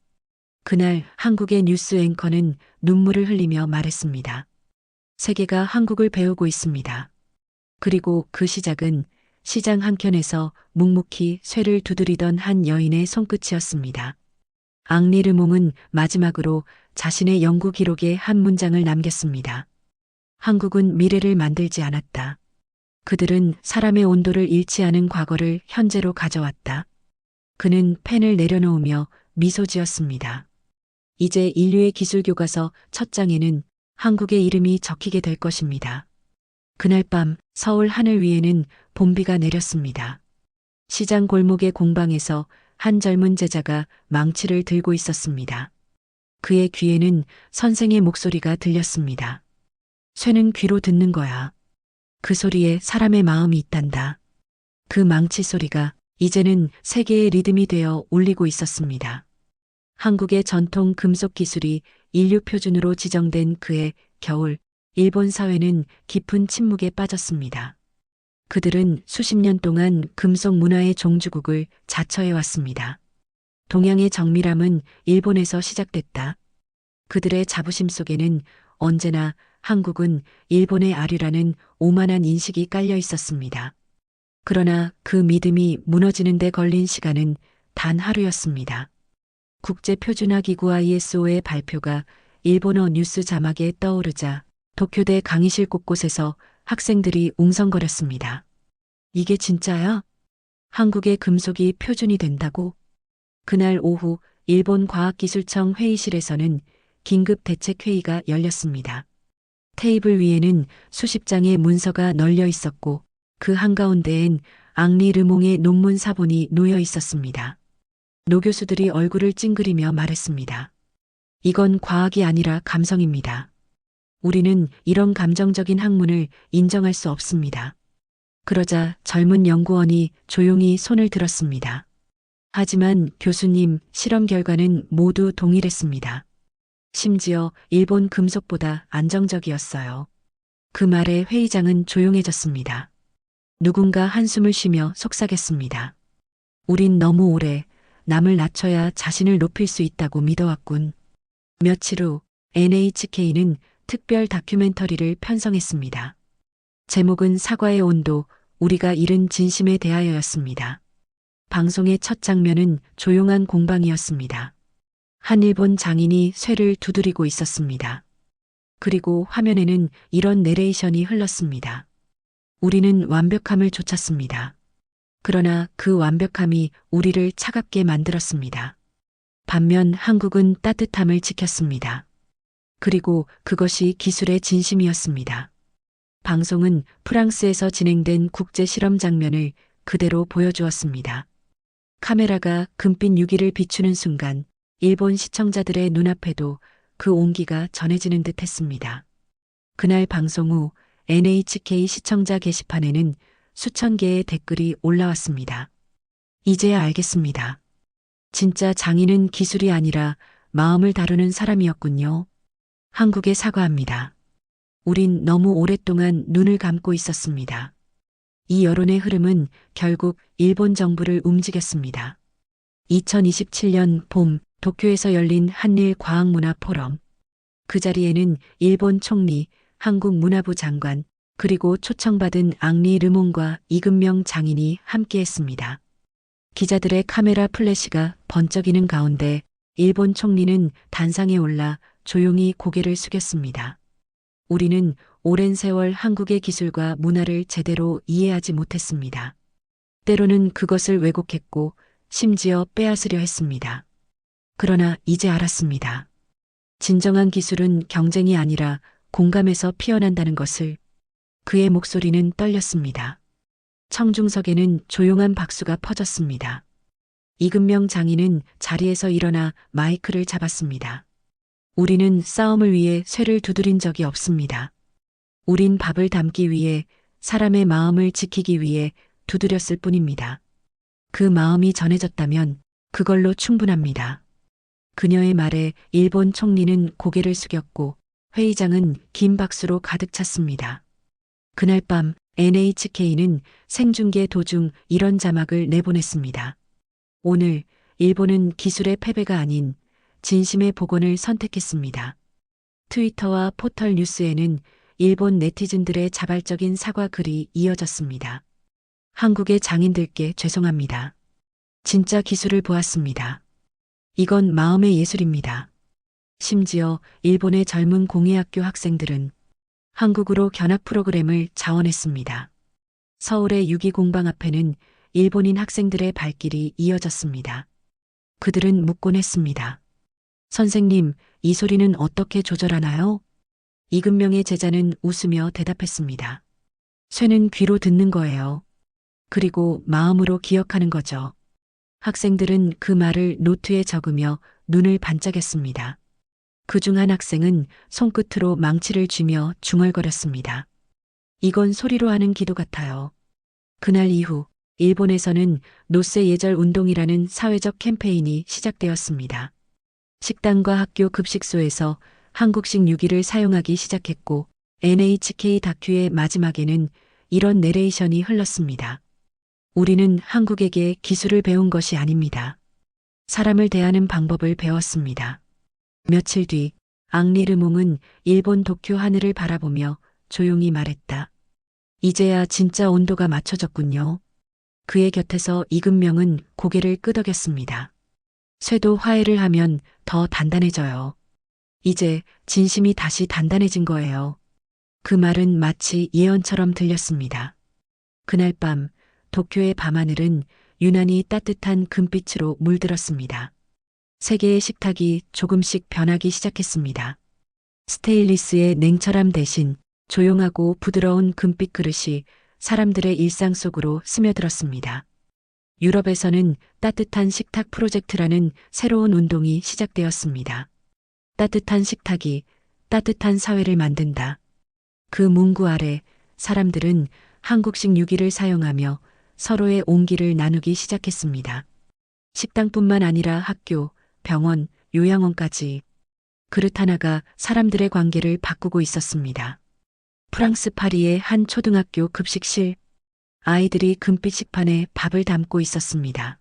그날 한국의 뉴스 앵커는 눈물을 흘리며 말했습니다. 세계가 한국을 배우고 있습니다. 그리고 그 시작은 시장 한켠에서 묵묵히 쇠를 두드리던 한 여인의 손끝이었습니다. 앙리 르몽은 마지막으로 자신의 연구 기록에 한 문장을 남겼습니다. 한국은 미래를 만들지 않았다. 그들은 사람의 온도를 잃지 않은 과거를 현재로 가져왔다. 그는 펜을 내려놓으며 미소 지었습니다. 이제 인류의 기술 교과서 첫 장에는 한국의 이름이 적히게 될 것입니다. 그날 밤 서울 하늘 위에는 봄비가 내렸습니다. 시장 골목의 공방에서 한 젊은 제자가 망치를 들고 있었습니다. 그의 귀에는 선생의 목소리가 들렸습니다. 쇠는 귀로 듣는 거야. 그 소리에 사람의 마음이 있단다. 그 망치 소리가 이제는 세계의 리듬이 되어 울리고 있었습니다. 한국의 전통 금속 기술이 인류 표준으로 지정된 그해 겨울, 일본 사회는 깊은 침묵에 빠졌습니다. 그들은 수십 년 동안 금속 문화의 종주국을 자처해왔습니다. 동양의 정밀함은 일본에서 시작됐다. 그들의 자부심 속에는 언제나 한국은 일본의 아류라는 오만한 인식이 깔려 있었습니다. 그러나 그 믿음이 무너지는 데 걸린 시간은 단 하루였습니다. 국제표준화기구 ISO의 발표가 일본어 뉴스 자막에 떠오르자 도쿄대 강의실 곳곳에서 학생들이 웅성거렸습니다. 이게 진짜야? 한국의 금속이 표준이 된다고? 그날 오후 일본 과학기술청 회의실에서는 긴급 대책회의가 열렸습니다. 테이블 위에는 수십 장의 문서가 널려 있었고 그 한가운데엔 앙리 르몽의 논문 사본이 놓여 있었습니다. 노 교수들이 얼굴을 찡그리며 말했습니다. 이건 과학이 아니라 감성입니다. 우리는 이런 감정적인 학문을 인정할 수 없습니다. 그러자 젊은 연구원이 조용히 손을 들었습니다. 하지만 교수님, 실험 결과는 모두 동일했습니다. 심지어 일본 금속보다 안정적이었어요. 그 말에 회의장은 조용해졌습니다. 누군가 한숨을 쉬며 속삭였습니다. 우린 너무 오래 남을 낮춰야 자신을 높일 수 있다고 믿어왔군. 며칠 후 NHK는 특별 다큐멘터리를 편성했습니다. 제목은 사과의 온도, 우리가 잃은 진심에 대하여였습니다. 방송의 첫 장면은 조용한 공방이었습니다. 한 일본 장인이 쇠를 두드리고 있었습니다. 그리고 화면에는 이런 내레이션이 흘렀습니다. 우리는 완벽함을 쫓았습니다. 그러나 그 완벽함이 우리를 차갑게 만들었습니다. 반면 한국은 따뜻함을 지켰습니다. 그리고 그것이 기술의 진심이었습니다. 방송은 프랑스에서 진행된 국제 실험 장면을 그대로 보여주었습니다. 카메라가 금빛 유기를 비추는 순간 일본 시청자들의 눈앞에도 그 온기가 전해지는 듯 했습니다. 그날 방송 후 NHK 시청자 게시판에는 수천 개의 댓글이 올라왔습니다. 이제야 알겠습니다. 진짜 장인은 기술이 아니라 마음을 다루는 사람이었군요. 한국에 사과합니다. 우린 너무 오랫동안 눈을 감고 있었습니다. 이 여론의 흐름은 결국 일본 정부를 움직였습니다. 2027년 봄 도쿄에서 열린 한일 과학문화 포럼. 그 자리에는 일본 총리, 한국 문화부 장관, 그리고 초청받은 앙리 르몽과 이금명 장인이 함께했습니다. 기자들의 카메라 플래시가 번쩍이는 가운데 일본 총리는 단상에 올라 조용히 고개를 숙였습니다. 우리는 오랜 세월 한국의 기술과 문화를 제대로 이해하지 못했습니다. 때로는 그것을 왜곡했고 심지어 빼앗으려 했습니다. 그러나 이제 알았습니다. 진정한 기술은 경쟁이 아니라 공감에서 피어난다는 것을. 그의 목소리는 떨렸습니다. 청중석에는 조용한 박수가 퍼졌습니다. 이금명 장인은 자리에서 일어나 마이크를 잡았습니다. 우리는 싸움을 위해 쇠를 두드린 적이 없습니다. 우린 밥을 담기 위해, 사람의 마음을 지키기 위해 두드렸을 뿐입니다. 그 마음이 전해졌다면 그걸로 충분합니다. 그녀의 말에 일본 총리는 고개를 숙였고 회의장은 긴 박수로 가득 찼습니다. 그날 밤 NHK는 생중계 도중 이런 자막을 내보냈습니다. 오늘 일본은 기술의 패배가 아닌 진심의 복원을 선택했습니다. 트위터와 포털 뉴스에는 일본 네티즌들의 자발적인 사과 글이 이어졌습니다. 한국의 장인들께 죄송합니다. 진짜 기술을 보았습니다. 이건 마음의 예술입니다. 심지어 일본의 젊은 공예학교 학생들은 한국으로 견학 프로그램을 자원했습니다. 서울의 유기공방 앞에는 일본인 학생들의 발길이 이어졌습니다. 그들은 묻곤 했습니다. 선생님, 이 소리는 어떻게 조절하나요? 이금명의 제자는 웃으며 대답했습니다. 쇠는 귀로 듣는 거예요. 그리고 마음으로 기억하는 거죠. 학생들은 그 말을 노트에 적으며 눈을 반짝였습니다. 그중 한 학생은 손끝으로 망치를 쥐며 중얼거렸습니다. 이건 소리로 하는 기도 같아요. 그날 이후 일본에서는 노세 예절 운동이라는 사회적 캠페인이 시작되었습니다. 식당과 학교 급식소에서 한국식 유기를 사용하기 시작했고 NHK 다큐의 마지막에는 이런 내레이션이 흘렀습니다. 우리는 한국에게 기술을 배운 것이 아닙니다. 사람을 대하는 방법을 배웠습니다. 며칠 뒤 앙리 르몽은 일본 도쿄 하늘을 바라보며 조용히 말했다. 이제야 진짜 온도가 맞춰졌군요. 그의 곁에서 이금명은 고개를 끄덕였습니다. 쇠도 화해를 하면 더 단단해져요. 이제 진심이 다시 단단해진 거예요. 그 말은 마치 예언처럼 들렸습니다. 그날 밤 도쿄의 밤하늘은 유난히 따뜻한 금빛으로 물들었습니다. 세 개의 식탁이 조금씩 변하기 시작했습니다. 스테인리스의 냉철함 대신 조용하고 부드러운 금빛 그릇이 사람들의 일상 속으로 스며들었습니다. 유럽에서는 따뜻한 식탁 프로젝트라는 새로운 운동이 시작되었습니다. 따뜻한 식탁이 따뜻한 사회를 만든다. 그 문구 아래 사람들은 한국식 유기를 사용하며 서로의 온기를 나누기 시작했습니다. 식당뿐만 아니라 학교, 병원, 요양원까지 그릇 하나가 사람들의 관계를 바꾸고 있었습니다. 프랑스 파리의 한 초등학교 급식실, 아이들이 금빛 식판에 밥을 담고 있었습니다.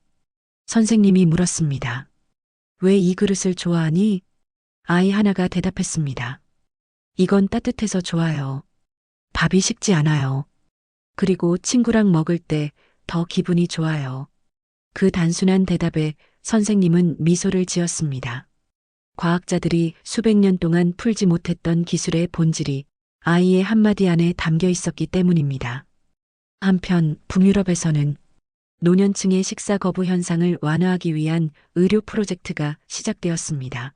선생님이 물었습니다. 왜 이 그릇을 좋아하니? 아이 하나가 대답했습니다. 이건 따뜻해서 좋아요. 밥이 식지 않아요. 그리고 친구랑 먹을 때 더 기분이 좋아요. 그 단순한 대답에 선생님은 미소를 지었습니다. 과학자들이 수백 년 동안 풀지 못했던 기술의 본질이 아이의 한마디 안에 담겨 있었기 때문입니다. 한편 북유럽에서는 노년층의 식사 거부 현상을 완화하기 위한 의료 프로젝트가 시작되었습니다.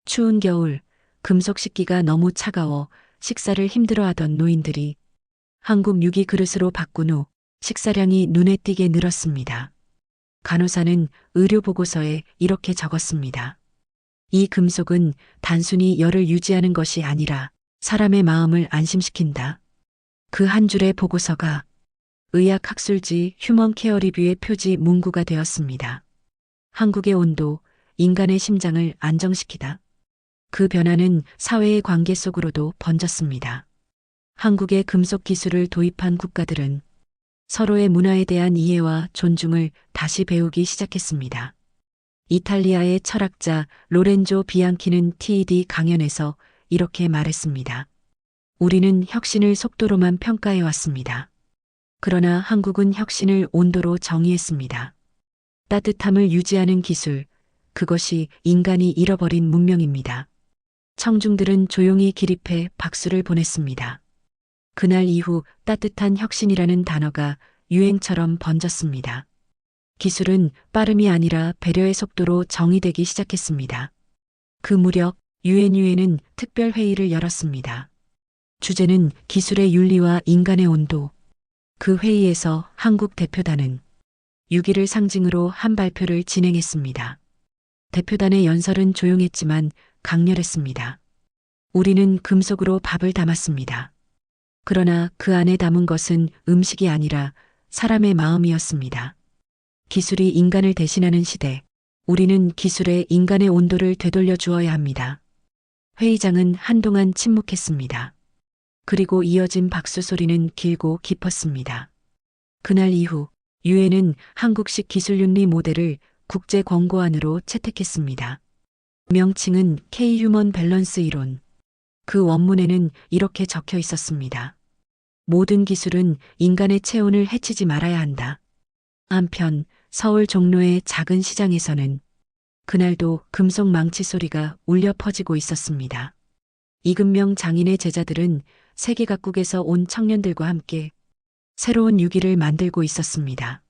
추운 겨울 금속 식기가 너무 차가워 식사를 힘들어하던 노인들이 한국 유기 그릇으로 바꾼 후 식사량이 눈에 띄게 늘었습니다. 간호사는 의료 보고서에 이렇게 적었습니다. 이 금속은 단순히 열을 유지하는 것이 아니라 사람의 마음을 안심시킨다. 그 한 줄의 보고서가 의학학술지 휴먼 케어 리뷰의 표지 문구가 되었습니다. 한국의 온도, 인간의 심장을 안정시키다. 그 변화는 사회의 관계 속으로도 번졌습니다. 한국의 금속 기술을 도입한 국가들은 서로의 문화에 대한 이해와 존중을 다시 배우기 시작했습니다. 이탈리아의 철학자 로렌조 비앙키는 TED 강연에서 이렇게 말했습니다. 우리는 혁신을 속도로만 평가해 왔습니다. 그러나 한국은 혁신을 온도로 정의했습니다. 따뜻함을 유지하는 기술, 그것이 인간이 잃어버린 문명입니다. 청중들은 조용히 기립해 박수를 보냈습니다. 그날 이후 따뜻한 혁신이라는 단어가 유행처럼 번졌습니다. 기술은 빠름이 아니라 배려의 속도로 정의되기 시작했습니다. 그 무렵 유엔은 특별 회의를 열었습니다. 주제는 기술의 윤리와 인간의 온도. 그 회의에서 한국 대표단은 유기를 상징으로 한 발표를 진행했습니다. 대표단의 연설은 조용했지만 강렬했습니다. 우리는 금속으로 밥을 담았습니다. 그러나 그 안에 담은 것은 음식이 아니라 사람의 마음이었습니다. 기술이 인간을 대신하는 시대, 우리는 기술에 인간의 온도를 되돌려 주어야 합니다. 회의장은 한동안 침묵했습니다. 그리고 이어진 박수 소리는 길고 깊었습니다. 그날 이후 유엔은 한국식 기술윤리 모델을 국제 권고안으로 채택했습니다. 명칭은 K-휴먼 밸런스 이론. 그 원문에는 이렇게 적혀 있었습니다. 모든 기술은 인간의 체온을 해치지 말아야 한다. 한편 서울 종로의 작은 시장에서는 그날도 금속 망치 소리가 울려 퍼지고 있었습니다. 이금명 장인의 제자들은 세계 각국에서 온 청년들과 함께 새로운 유기를 만들고 있었습니다.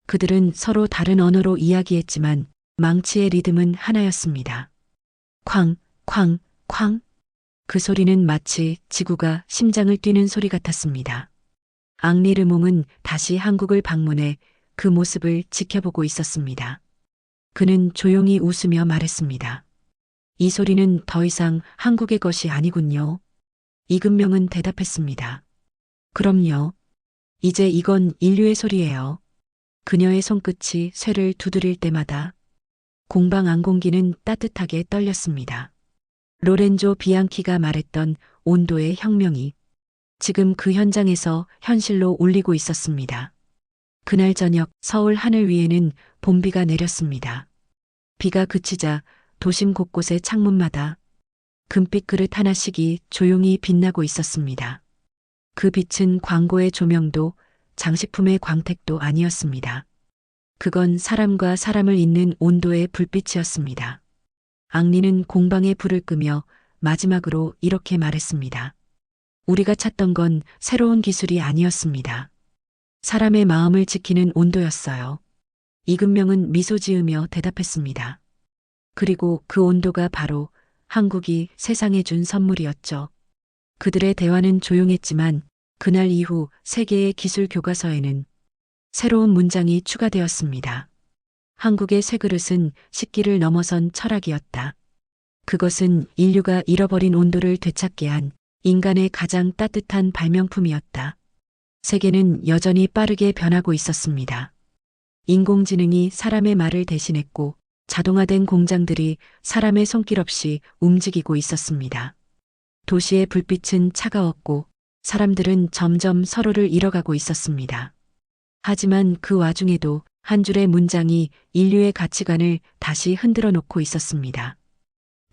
그들은 서로 다른 언어로 이야기했지만 망치의 리듬은 하나였습니다. 쾅, 쾅, 쾅. 그 소리는 마치 지구가 심장을 뛰는 소리 같았습니다. 앙리 르몽은 다시 한국을 방문해 그 모습을 지켜보고 있었습니다. 그는 조용히 웃으며 말했습니다. 이 소리는 더 이상 한국의 것이 아니군요. 이금명은 대답했습니다. 그럼요. 이제 이건 인류의 소리예요. 그녀의 손끝이 쇠를 두드릴 때마다 공방 안공기는 따뜻하게 떨렸습니다. 로렌조 비앙키가 말했던 온도의 혁명이 지금 그 현장에서 현실로 울리고 있었습니다. 그날 저녁 서울 하늘 위에는 봄비가 내렸습니다. 비가 그치자 도심 곳곳의 창문마다 금빛 그릇 하나씩이 조용히 빛나고 있었습니다. 그 빛은 광고의 조명도 장식품의 광택도 아니었습니다. 그건 사람과 사람을 잇는 온도의 불빛이었습니다. 앙리는 공방에 불을 끄며 마지막으로 이렇게 말했습니다. 우리가 찾던 건 새로운 기술이 아니었습니다. 사람의 마음을 지키는 온도였어요. 이금명은 미소 지으며 대답했습니다. 그리고 그 온도가 바로 한국이 세상에 준 선물이었죠. 그들의 대화는 조용했지만 그날 이후 세계의 기술 교과서에는 새로운 문장이 추가되었습니다. 한국의 쇠그릇은 식기를 넘어선 철학이었다. 그것은 인류가 잃어버린 온도를 되찾게 한 인간의 가장 따뜻한 발명품이었다. 세계는 여전히 빠르게 변하고 있었습니다. 인공지능이 사람의 말을 대신했고 자동화된 공장들이 사람의 손길 없이 움직이고 있었습니다. 도시의 불빛은 차가웠고 사람들은 점점 서로를 잃어가고 있었습니다. 하지만 그 와중에도 한 줄의 문장이 인류의 가치관을 다시 흔들어 놓고 있었습니다.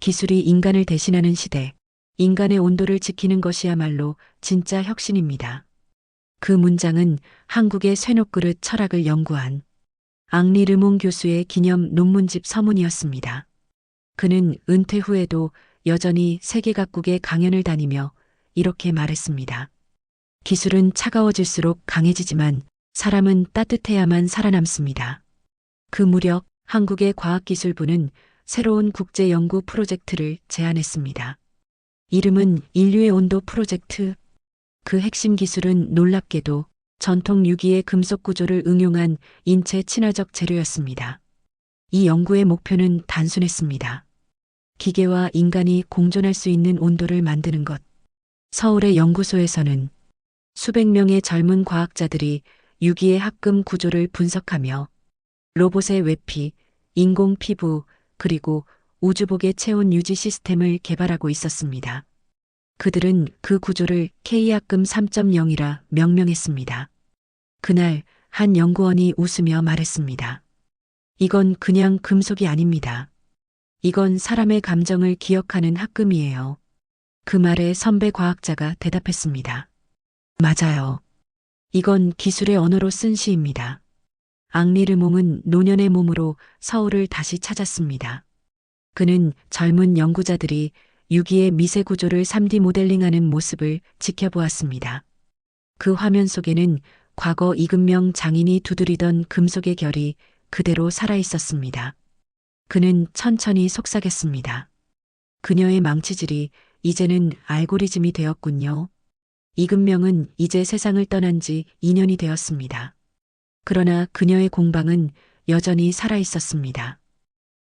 기술이 인간을 대신하는 시대, 인간의 온도를 지키는 것이야말로 진짜 혁신입니다. 그 문장은 한국의 쇠노그릇 철학을 연구한 앙리 르몽 교수의 기념 논문집 서문이었습니다. 그는 은퇴 후에도 여전히 세계 각국에 강연을 다니며 이렇게 말했습니다. 기술은 차가워질수록 강해지지만 사람은 따뜻해야만 살아남습니다. 그 무렵 한국의 과학기술부는 새로운 국제 연구 프로젝트를 제안했습니다. 이름은 인류의 온도 프로젝트. 그 핵심 기술은 놀랍게도 전통 유기의 금속 구조를 응용한 인체 친화적 재료였습니다. 이 연구의 목표는 단순했습니다. 기계와 인간이 공존할 수 있는 온도를 만드는 것. 서울의 연구소에서는 수백 명의 젊은 과학자들이 유기의 합금 구조를 분석하며 로봇의 외피, 인공 피부, 그리고 우주복의 체온 유지 시스템을 개발하고 있었습니다. 그들은 그 구조를 K합금 3.0이라 명명했습니다. 그날 한 연구원이 웃으며 말했습니다. 이건 그냥 금속이 아닙니다. 이건 사람의 감정을 기억하는 합금이에요. 그 말에 선배 과학자가 대답했습니다. 맞아요. 이건 기술의 언어로 쓴 시입니다. 앙리 르몽은 노년의 몸으로 서울을 다시 찾았습니다. 그는 젊은 연구자들이 유기의 미세 구조를 3D 모델링하는 모습을 지켜보았습니다. 그 화면 속에는 과거 이금명 장인이 두드리던 금속의 결이 그대로 살아 있었습니다. 그는 천천히 속삭였습니다. 그녀의 망치질이 이제는 알고리즘이 되었군요. 이금명은 이제 세상을 떠난 지 2년이 되었습니다. 그러나 그녀의 공방은 여전히 살아 있었습니다.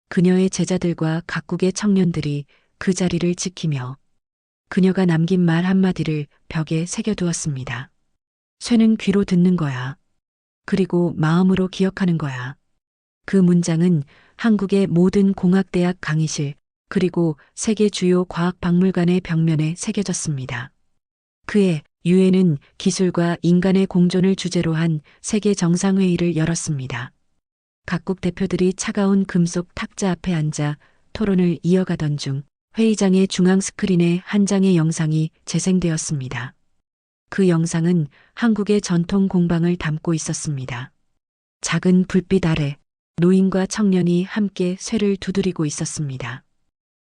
그녀의 제자들과 각국의 청년들이 그 자리를 지키며 그녀가 남긴 말 한마디를 벽에 새겨두었습니다. 쇠는 귀로 듣는 거야. 그리고 마음으로 기억하는 거야. 그 문장은 한국의 모든 공학대학 강의실 그리고 세계 주요 과학박물관의 벽면에 새겨졌습니다. 그해 유엔은 기술과 인간의 공존을 주제로 한 세계 정상회의를 열었습니다. 각국 대표들이 차가운 금속 탁자 앞에 앉아 토론을 이어가던 중 회의장의 중앙 스크린에 한 장의 영상이 재생되었습니다. 그 영상은 한국의 전통 공방을 담고 있었습니다. 작은 불빛 아래 노인과 청년이 함께 쇠를 두드리고 있었습니다.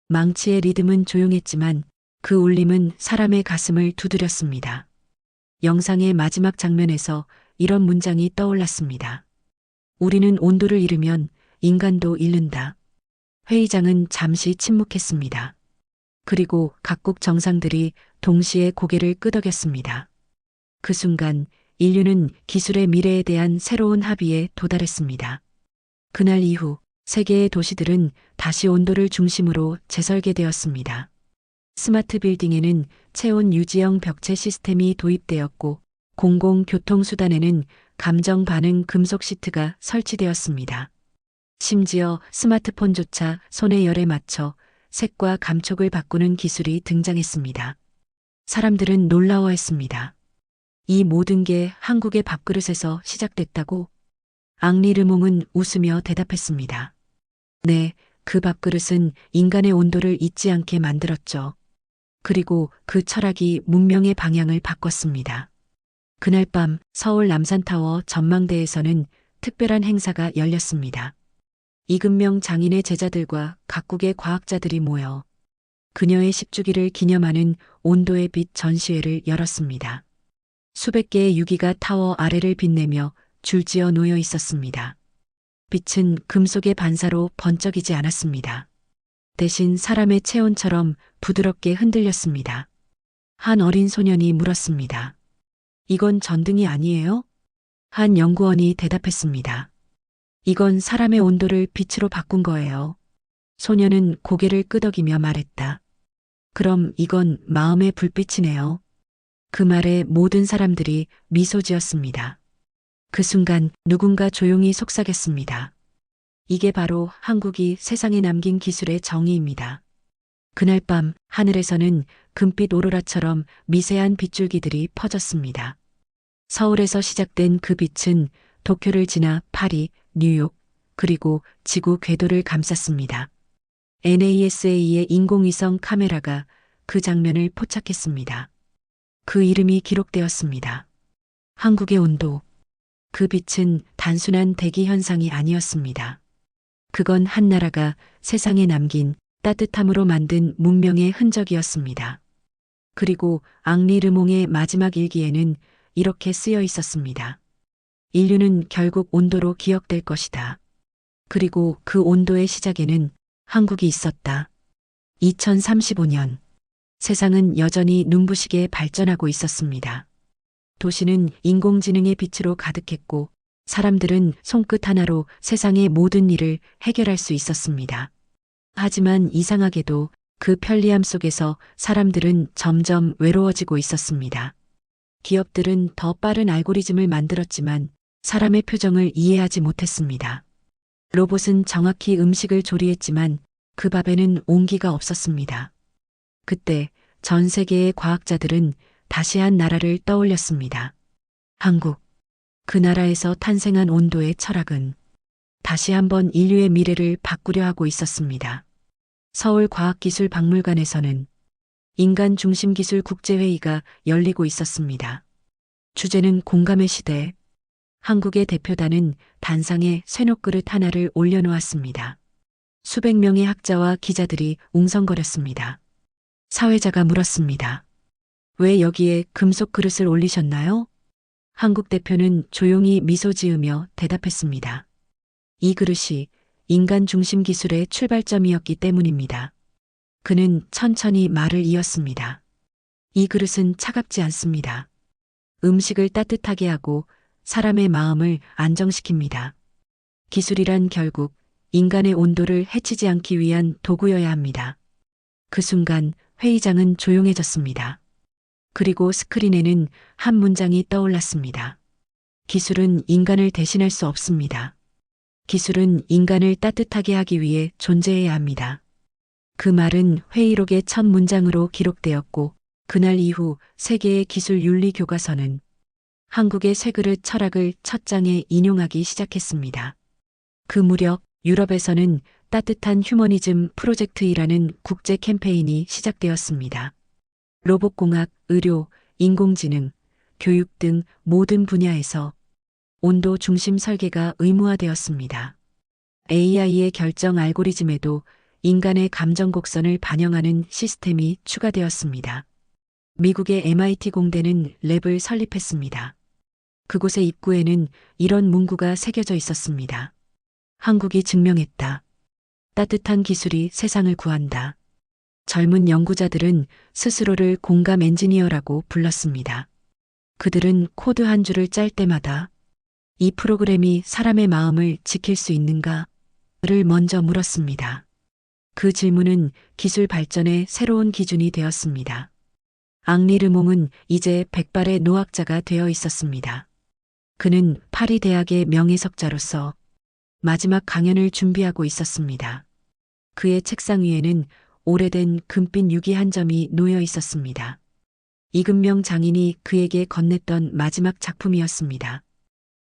망치의 리듬은 조용했지만 그 울림은 사람의 가슴을 두드렸습니다. 영상의 마지막 장면에서 이런 문장이 떠올랐습니다. 우리는 온도를 잃으면 인간도 잃는다. 회의장은 잠시 침묵했습니다. 그리고 각국 정상들이 동시에 고개를 끄덕였습니다. 그 순간 인류는 기술의 미래에 대한 새로운 합의에 도달했습니다. 그날 이후 세계의 도시들은 다시 온도를 중심으로 재설계되었습니다. 스마트 빌딩에는 체온 유지형 벽체 시스템이 도입되었고 공공교통수단에는 감정 반응 금속 시트가 설치되었습니다. 심지어 스마트폰조차 손의 열에 맞춰 색과 감촉을 바꾸는 기술이 등장했습니다. 사람들은 놀라워했습니다. 이 모든 게 한국의 밥그릇에서 시작됐다고? 앙리 르몽은 웃으며 대답했습니다. 네, 그 밥그릇은 인간의 온도를 잊지 않게 만들었죠. 그리고 그 철학이 문명의 방향을 바꿨습니다. 그날 밤 서울 남산타워 전망대에서는 특별한 행사가 열렸습니다. 이금명 장인의 제자들과 각국의 과학자들이 모여 그녀의 10주기를 기념하는 온도의 빛 전시회를 열었습니다. 수백 개의 유기가 타워 아래를 빛내며 줄지어 놓여 있었습니다. 빛은 금속의 반사로 번쩍이지 않았습니다. 대신 사람의 체온처럼 부드럽게 흔들렸습니다. 한 어린 소년이 물었습니다. 이건 전등이 아니에요? 한 연구원이 대답했습니다. 이건 사람의 온도를 빛으로 바꾼 거예요. 소년은 고개를 끄덕이며 말했다. 그럼 이건 마음의 불빛이네요. 그 말에 모든 사람들이 미소 지었습니다. 그 순간 누군가 조용히 속삭였습니다. 이게 바로 한국이 세상에 남긴 기술의 정의입니다. 그날 밤 하늘에서는 금빛 오로라처럼 미세한 빗줄기들이 퍼졌습니다. 서울에서 시작된 그 빛은 도쿄를 지나 파리, 뉴욕, 그리고 지구 궤도를 감쌌습니다. NASA의 인공위성 카메라가 그 장면을 포착했습니다. 그 이름이 기록되었습니다. 한국의 온도. 그 빛은 단순한 대기 현상이 아니었습니다. 그건 한 나라가 세상에 남긴 따뜻함으로 만든 문명의 흔적이었습니다. 그리고 앙리 르몽의 마지막 일기에는 이렇게 쓰여 있었습니다. 인류는 결국 온도로 기억될 것이다. 그리고 그 온도의 시작에는 한국이 있었다. 2035년. 세상은 여전히 눈부시게 발전하고 있었습니다. 도시는 인공지능의 빛으로 가득했고 사람들은 손끝 하나로 세상의 모든 일을 해결할 수 있었습니다. 하지만 이상하게도 그 편리함 속에서 사람들은 점점 외로워지고 있었습니다. 기업들은 더 빠른 알고리즘을 만들었지만 사람의 표정을 이해하지 못했습니다. 로봇은 정확히 음식을 조리했지만 그 밥에는 온기가 없었습니다. 그때 전 세계의 과학자들은 다시 한 나라를 떠올렸습니다. 한국. 그 나라에서 탄생한 온도의 철학은 다시 한번 인류의 미래를 바꾸려 하고 있었습니다. 서울과학기술박물관에서는 인간 중심 기술 국제회의가 열리고 있었습니다. 주제는 공감의 시대. 한국의 대표단은 단상에 쇠노그릇 하나를 올려놓았습니다. 수백 명의 학자와 기자들이 웅성거렸습니다. 사회자가 물었습니다. 왜 여기에 금속 그릇을 올리셨나요? 한국 대표는 조용히 미소 지으며 대답했습니다. 이 그릇이 인간 중심 기술의 출발점이었기 때문입니다. 그는 천천히 말을 이었습니다. 이 그릇은 차갑지 않습니다. 음식을 따뜻하게 하고 사람의 마음을 안정시킵니다. 기술이란 결국 인간의 온도를 해치지 않기 위한 도구여야 합니다. 그 순간 회의장은 조용해졌습니다. 그리고 스크린에는 한 문장이 떠올랐습니다. 기술은 인간을 대신할 수 없습니다. 기술은 인간을 따뜻하게 하기 위해 존재해야 합니다. 그 말은 회의록의 첫 문장으로 기록되었고 그날 이후 세계의 기술 윤리 교과서는 한국의 쇠그릇 철학을 첫 장에 인용하기 시작했습니다. 그 무렵 유럽에서는 따뜻한 휴머니즘 프로젝트이라는 국제 캠페인이 시작되었습니다. 로봇공학, 의료, 인공지능, 교육 등 모든 분야에서 온도 중심 설계가 의무화되었습니다. AI의 결정 알고리즘에도 인간의 감정 곡선을 반영하는 시스템이 추가되었습니다. 미국의 MIT 공대는 랩을 설립했습니다. 그곳의 입구에는 이런 문구가 새겨져 있었습니다. 한국이 증명했다. 따뜻한 기술이 세상을 구한다. 젊은 연구자들은 스스로를 공감 엔지니어라고 불렀습니다. 그들은 코드 한 줄을 짤 때마다 이 프로그램이 사람의 마음을 지킬 수 있는가?를 먼저 물었습니다. 그 질문은 기술 발전의 새로운 기준이 되었습니다. 앙리 르몽은 이제 백발의 노학자가 되어 있었습니다. 그는 파리 대학의 명예석자로서 마지막 강연을 준비하고 있었습니다. 그의 책상 위에는 오래된 금빛 유기 한 점이 놓여 있었습니다. 이금명 장인이 그에게 건넸던 마지막 작품이었습니다.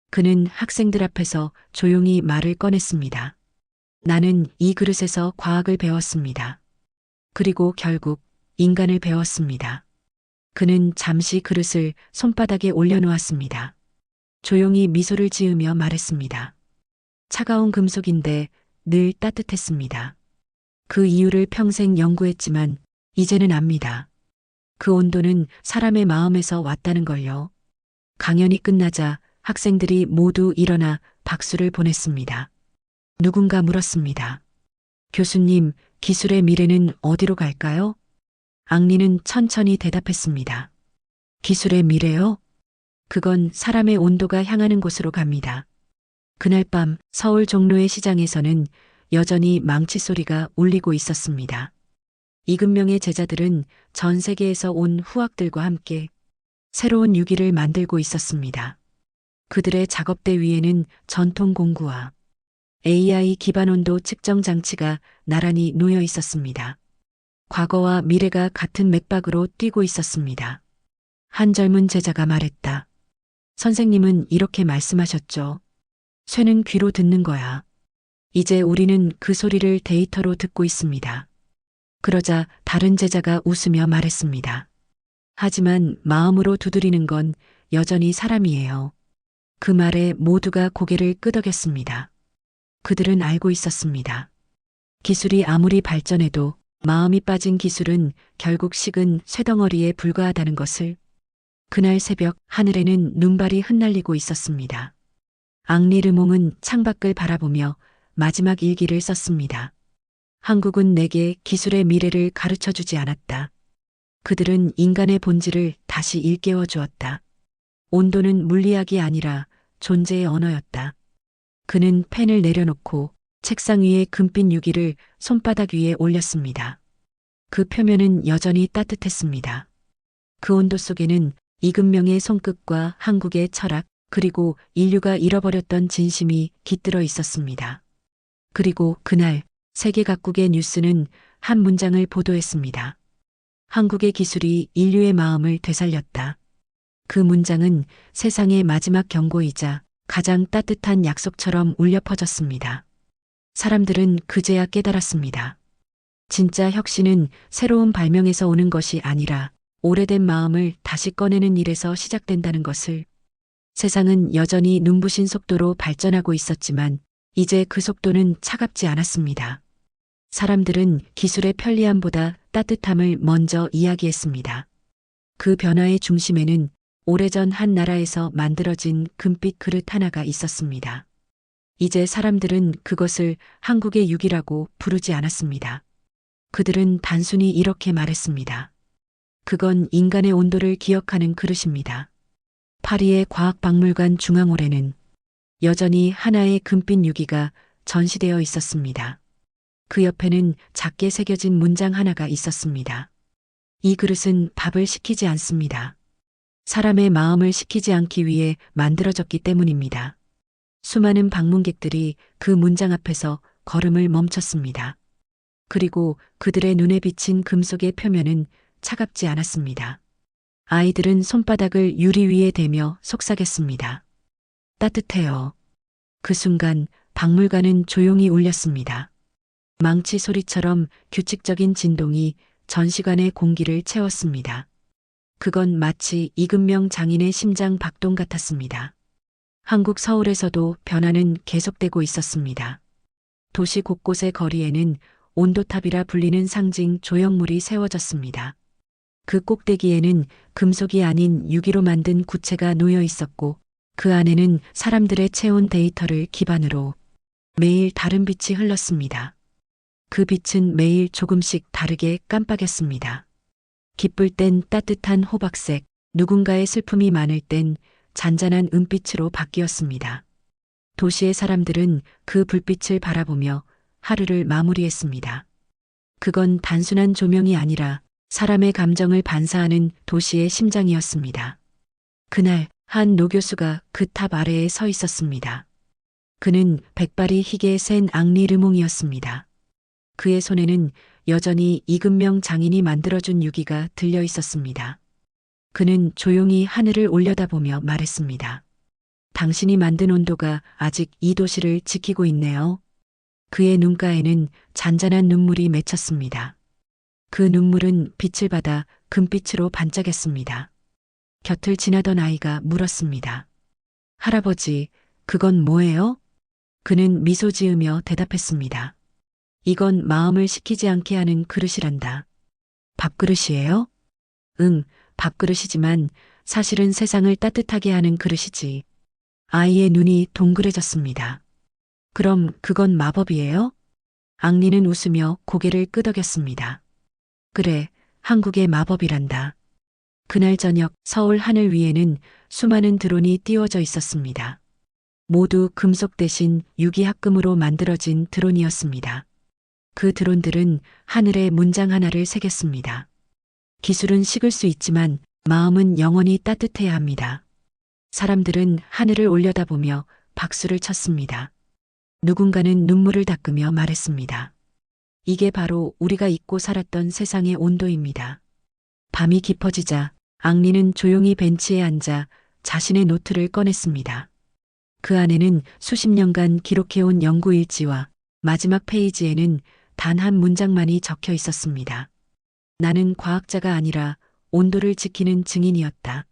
그는 학생들 앞에서 조용히 말을 꺼냈습니다. 나는 이 그릇에서 과학을 배웠습니다. 그리고 결국 인간을 배웠습니다. 그는 잠시 그릇을 손바닥에 올려놓았습니다. 조용히 미소를 지으며 말했습니다. 차가운 금속인데 늘 따뜻했습니다. 그 이유를 평생 연구했지만 이제는 압니다. 그 온도는 사람의 마음에서 왔다는 걸요. 강연이 끝나자 학생들이 모두 일어나 박수를 보냈습니다. 누군가 물었습니다. 교수님, 기술의 미래는 어디로 갈까요? 앙리는 천천히 대답했습니다. 기술의 미래요? 그건 사람의 온도가 향하는 곳으로 갑니다. 그날 밤 서울 종로의 시장에서는 여전히 망치 소리가 울리고 있었습니다. 이근명의 제자들은 전 세계에서 온 후학들과 함께 새로운 유기를 만들고 있었습니다. 그들의 작업대 위에는 전통 공구와 AI 기반 온도 측정 장치가 나란히 놓여 있었습니다. 과거와 미래가 같은 맥박으로 뛰고 있었습니다. 한 젊은 제자가 말했다. 선생님은 이렇게 말씀하셨죠. 쇠는 귀로 듣는 거야. 이제 우리는 그 소리를 데이터로 듣고 있습니다. 그러자 다른 제자가 웃으며 말했습니다. 하지만 마음으로 두드리는 건 여전히 사람이에요. 그 말에 모두가 고개를 끄덕였습니다. 그들은 알고 있었습니다. 기술이 아무리 발전해도 마음이 빠진 기술은 결국 식은 쇠덩어리에 불과하다는 것을. 그날 새벽 하늘에는 눈발이 흩날리고 있었습니다. 앙리 르몽은 창밖을 바라보며 마지막 일기를 썼습니다. 한국은 내게 기술의 미래를 가르쳐 주지 않았다. 그들은 인간의 본질을 다시 일깨워 주었다. 온도는 물리학이 아니라 존재의 언어였다. 그는 펜을 내려놓고 책상 위에 금빛 유기를 손바닥 위에 올렸습니다. 그 표면은 여전히 따뜻했습니다. 그 온도 속에는 이근명의 손끝과 한국의 철학, 그리고 인류가 잃어버렸던 진심이 깃들어 있었습니다. 그리고 그날 세계 각국의 뉴스는 한 문장을 보도했습니다. 한국의 기술이 인류의 마음을 되살렸다. 그 문장은 세상의 마지막 경고이자 가장 따뜻한 약속처럼 울려 퍼졌습니다. 사람들은 그제야 깨달았습니다. 진짜 혁신은 새로운 발명에서 오는 것이 아니라 오래된 마음을 다시 꺼내는 일에서 시작된다는 것을. 세상은 여전히 눈부신 속도로 발전하고 있었지만 이제 그 속도는 차갑지 않았습니다. 사람들은 기술의 편리함보다 따뜻함을 먼저 이야기했습니다. 그 변화의 중심에는 오래전 한 나라에서 만들어진 금빛 그릇 하나가 있었습니다. 이제 사람들은 그것을 한국의 육이라고 부르지 않았습니다. 그들은 단순히 이렇게 말했습니다. 그건 인간의 온도를 기억하는 그릇입니다. 파리의 과학박물관 중앙홀에는 여전히 하나의 금빛 유기가 전시되어 있었습니다. 그 옆에는 작게 새겨진 문장 하나가 있었습니다. 이 그릇은 밥을 식히지 않습니다. 사람의 마음을 식히지 않기 위해 만들어졌기 때문입니다. 수많은 방문객들이 그 문장 앞에서 걸음을 멈췄습니다. 그리고 그들의 눈에 비친 금속의 표면은 차갑지 않았습니다. 아이들은 손바닥을 유리 위에 대며 속삭였습니다. 따뜻해요. 그 순간 박물관은 조용히 울렸습니다. 망치 소리처럼 규칙적인 진동이 전시관의 공기를 채웠습니다. 그건 마치 이근명 장인의 심장 박동 같았습니다. 한국 서울에서도 변화는 계속되고 있었습니다. 도시 곳곳의 거리에는 온도탑이라 불리는 상징 조형물이 세워졌습니다. 그 꼭대기에는 금속이 아닌 유기로 만든 구체가 놓여 있었고 그 안에는 사람들의 체온 데이터를 기반으로 매일 다른 빛이 흘렀습니다. 그 빛은 매일 조금씩 다르게 깜빡였습니다. 기쁠 땐 따뜻한 호박색, 누군가의 슬픔이 많을 땐 잔잔한 은빛으로 바뀌었습니다. 도시의 사람들은 그 불빛을 바라보며 하루를 마무리했습니다. 그건 단순한 조명이 아니라 사람의 감정을 반사하는 도시의 심장이었습니다. 그날 한 노교수가 그 탑 아래에 서 있었습니다. 그는 백발이 희게 센 앙리 르몽이었습니다. 그의 손에는 여전히 이근명 장인이 만들어준 유기가 들려 있었습니다. 그는 조용히 하늘을 올려다보며 말했습니다. 당신이 만든 온도가 아직 이 도시를 지키고 있네요. 그의 눈가에는 잔잔한 눈물이 맺혔습니다. 그 눈물은 빛을 받아 금빛으로 반짝였습니다. 곁을 지나던 아이가 물었습니다. 할아버지, 그건 뭐예요? 그는 미소 지으며 대답했습니다. 이건 마음을 식히지 않게 하는 그릇이란다. 밥그릇이에요? 응, 밥그릇이지만 사실은 세상을 따뜻하게 하는 그릇이지. 아이의 눈이 동그래졌습니다. 그럼 그건 마법이에요? 앙리는 웃으며 고개를 끄덕였습니다. 그래, 한국의 마법이란다. 그날 저녁 서울 하늘 위에는 수많은 드론이 띄워져 있었습니다. 모두 금속 대신 유기합금으로 만들어진 드론이었습니다. 그 드론들은 하늘에 문장 하나를 새겼습니다. 기술은 식을 수 있지만 마음은 영원히 따뜻해야 합니다. 사람들은 하늘을 올려다보며 박수를 쳤습니다. 누군가는 눈물을 닦으며 말했습니다. 이게 바로 우리가 잊고 살았던 세상의 온도입니다. 밤이 깊어지자 앙리는 조용히 벤치에 앉아 자신의 노트를 꺼냈습니다. 그 안에는 수십 년간 기록해온 연구 일지와 마지막 페이지에는 단 한 문장만이 적혀 있었습니다. 나는 과학자가 아니라 온도를 지키는 증인이었다.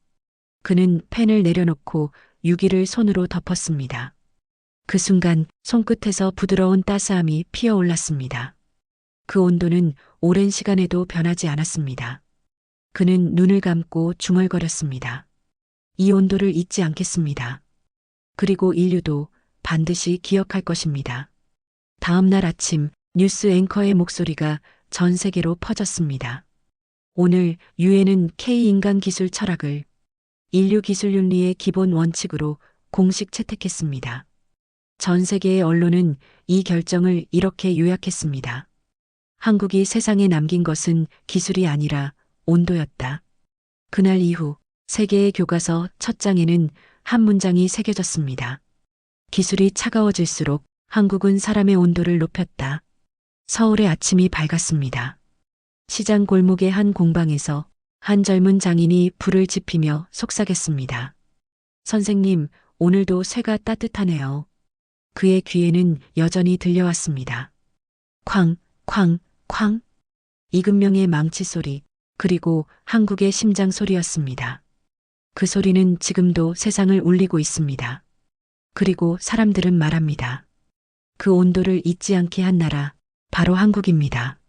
그는 펜을 내려놓고 유기를 손으로 덮었습니다. 그 순간 손끝에서 부드러운 따스함이 피어올랐습니다. 그 온도는 오랜 시간에도 변하지 않았습니다. 그는 눈을 감고 중얼거렸습니다. 이 온도를 잊지 않겠습니다. 그리고 인류도 반드시 기억할 것입니다. 다음 날 아침 뉴스 앵커의 목소리가 전 세계로 퍼졌습니다. 오늘 유엔은 K인간 기술 철학을 인류 기술 윤리의 기본 원칙으로 공식 채택했습니다. 전 세계의 언론은 이 결정을 이렇게 요약했습니다. 한국이 세상에 남긴 것은 기술이 아니라 온도였다. 그날 이후 세계의 교과서 첫 장에는 한 문장이 새겨졌습니다. 기술이 차가워질수록 한국은 사람의 온도를 높였다. 서울의 아침이 밝았습니다. 시장 골목의 한 공방에서 한 젊은 장인이 불을 지피며 속삭였습니다. 선생님, 오늘도 쇠가 따뜻하네요. 그의 귀에는 여전히 들려왔습니다. 쾅, 쾅, 쾅. 이금명의 망치 소리, 그리고 한국의 심장 소리였습니다. 그 소리는 지금도 세상을 울리고 있습니다. 그리고 사람들은 말합니다. 그 온도를 잊지 않게 한 나라, 바로 한국입니다.